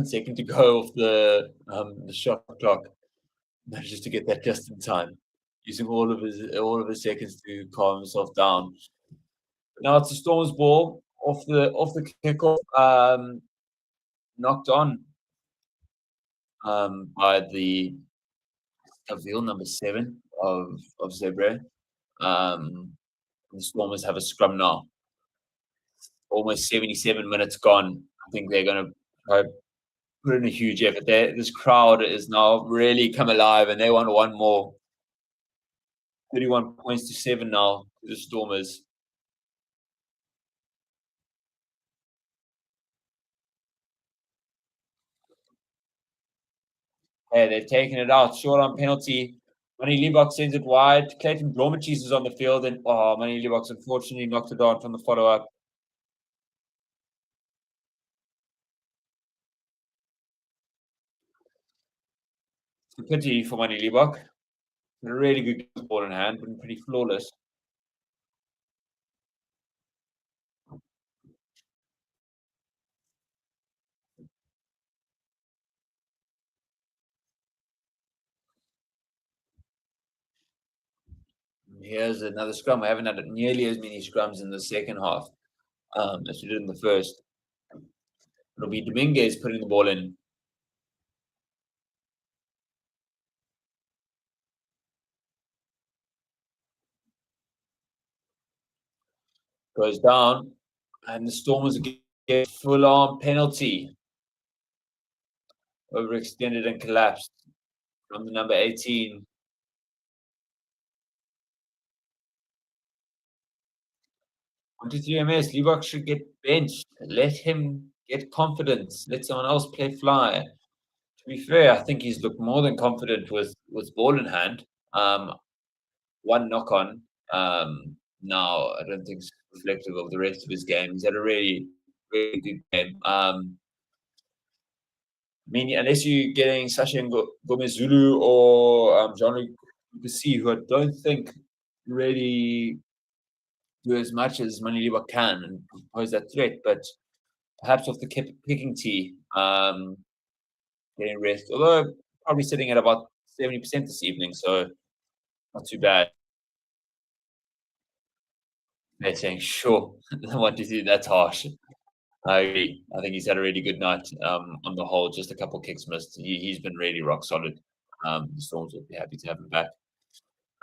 second to go off the shot clock. Manages to get that just in time, using all of his seconds to calm himself down. Now it's the Storm's ball off the kickoff, knocked on by the Avil number 7 of Zebre. The Stormers have a scrum now. Almost 77 minutes gone. I think they're going to put in a huge effort. This crowd is now really come alive, and they want one more. 31 points to 7 now to the Stormers. Hey, they've taken it out. Short on penalty. Manny Liebach sends it wide. Clayton Blomachis is on the field, and Manny Liebach's unfortunately knocked it on from the follow-up. It's a pity for Manny Liebach. A really good ball in hand, but pretty flawless. Here's another scrum. We haven't had nearly as many scrums in the second half as we did in the first. It'll be Dominguez putting the ball in. Goes down, and the Stormers get full-on penalty. Overextended and collapsed from the number 18. Onto 3MS. Liebach should get benched. Let him get confidence. Let someone else play fly. To be fair, I think he's looked more than confident with ball in hand. One knock on. Now, I don't think it's reflective of the rest of his game. He's had a really, really good game. I mean, unless you're getting Sasha Gomezulu or Jean-Luc Duplessis, who I don't think really do as much as Manny Liebach can and pose that threat, but perhaps off the picking tee, getting rest. Although probably sitting at about 70% this evening, so not too bad. They're saying, sure, 1 to 3, that's harsh. I agree. I think he's had a really good night on the whole, just a couple kicks missed. He's been really rock solid. The Storms will be happy to have him back.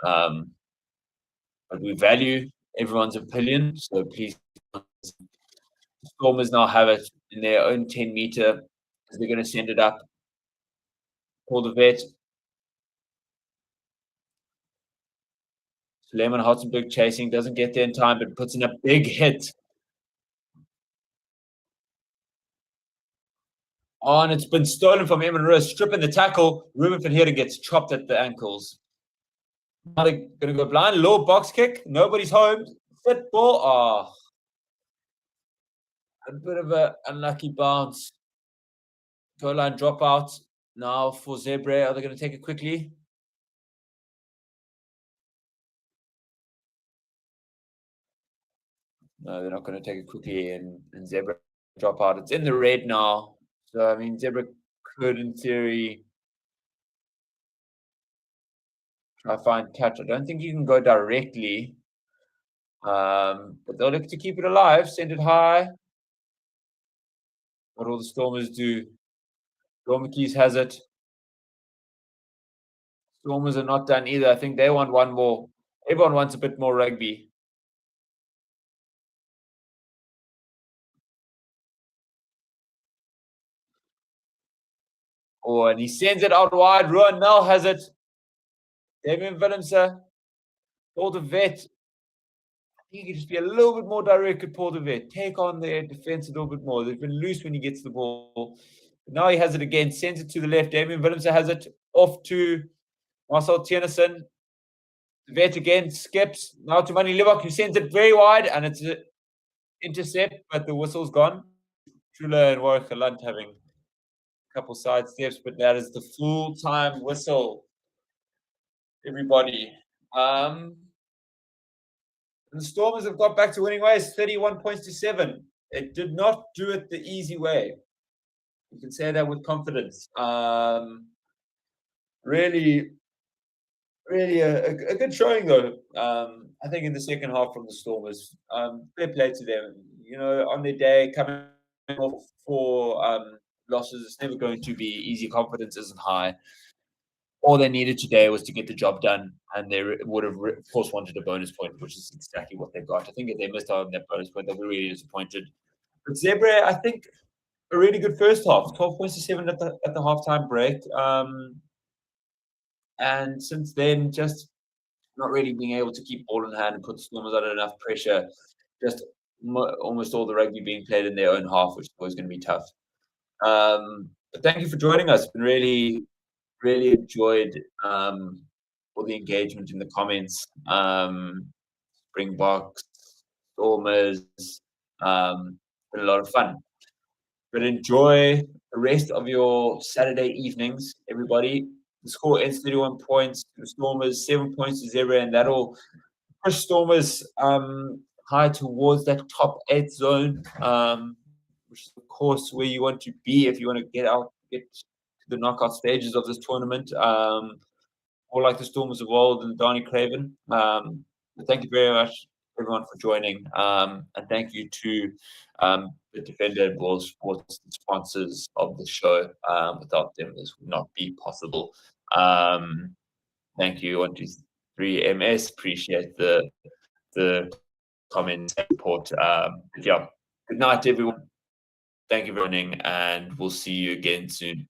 But we value everyone's opinion, so please. Stormers now have it in their own 10-meter as they're going to send it up. Call the vet. Suleiman Hotzenberg chasing, doesn't get there in time, but puts in a big hit. Oh, and it's been stolen from Eamon Roos, stripping the tackle. Ruben van Heerden gets chopped at the ankles. Now they're going to go blind. Low box kick. Nobody's home. Fit ball. Oh. A bit of an unlucky bounce. Goal line dropout now for Zebre. Are they going to take it quickly? No, they're not going to take it quickly, and Zebre drop out. It's in the red now. So, I mean, Zebre could, in theory, try to find catch. I don't think you can go directly. But they'll look to keep it alive, send it high. What all the Stormers do. Dormikeys has it. Stormers are not done either. I think they want one more. Everyone wants a bit more rugby. Oh, and he sends it out wide. Ruan Nel has it. Damien Willemse. Paul de Vet. He could just be a little bit more direct with Paul de Vet. Take on their defense a little bit more. They've been loose when he gets the ball. But now he has it again. Sends it to the left. Damien Willemse has it off to Marcel Tiernissen. De Vet again skips. Now to Manny Liebach, who sends it very wide. And it's an intercept, but the whistle's gone. Trula and Warwick Galant having couple side steps, but that is the full-time whistle. Everybody. The Stormers have got back to winning ways, 31 points to 7. It did not do it the easy way. You can say that with confidence. Really a good showing though. I think in the second half from the Stormers. Fair play to them. You know, on their day coming off for losses, it's never going to be easy. Confidence isn't high. all they needed today was to get the job done, and they would have, of course, wanted a bonus point, which is exactly what they got. I think if they missed out on that bonus point, they'll be really disappointed. But Zebre, I think, a really good first half, 12 points to 7 at the halftime break. And since then, just not really being able to keep ball in hand and put the Stormers under enough pressure. Just almost all the rugby being played in their own half, which is always going to be tough. But thank you for joining us. Been really, really enjoyed all the engagement in the comments. Springboks, Stormers, been a lot of fun. But enjoy the rest of your Saturday evenings, everybody. The score ends 31 points to the Stormers, 7 points to Zebre, and that'll push Stormers high towards that top 8 zone, which is, of course, where you want to be if you want to get to the knockout stages of this tournament. More like the Stormers of old and Donny Craven. But thank you very much, everyone, for joining. And thank you to the Defender and BOYLESPORTS sponsors of the show. Without them, this would not be possible. Thank you, 123 MS. Appreciate the comments and support. Yeah. Good night, everyone. Thank you for joining, and we'll see you again soon.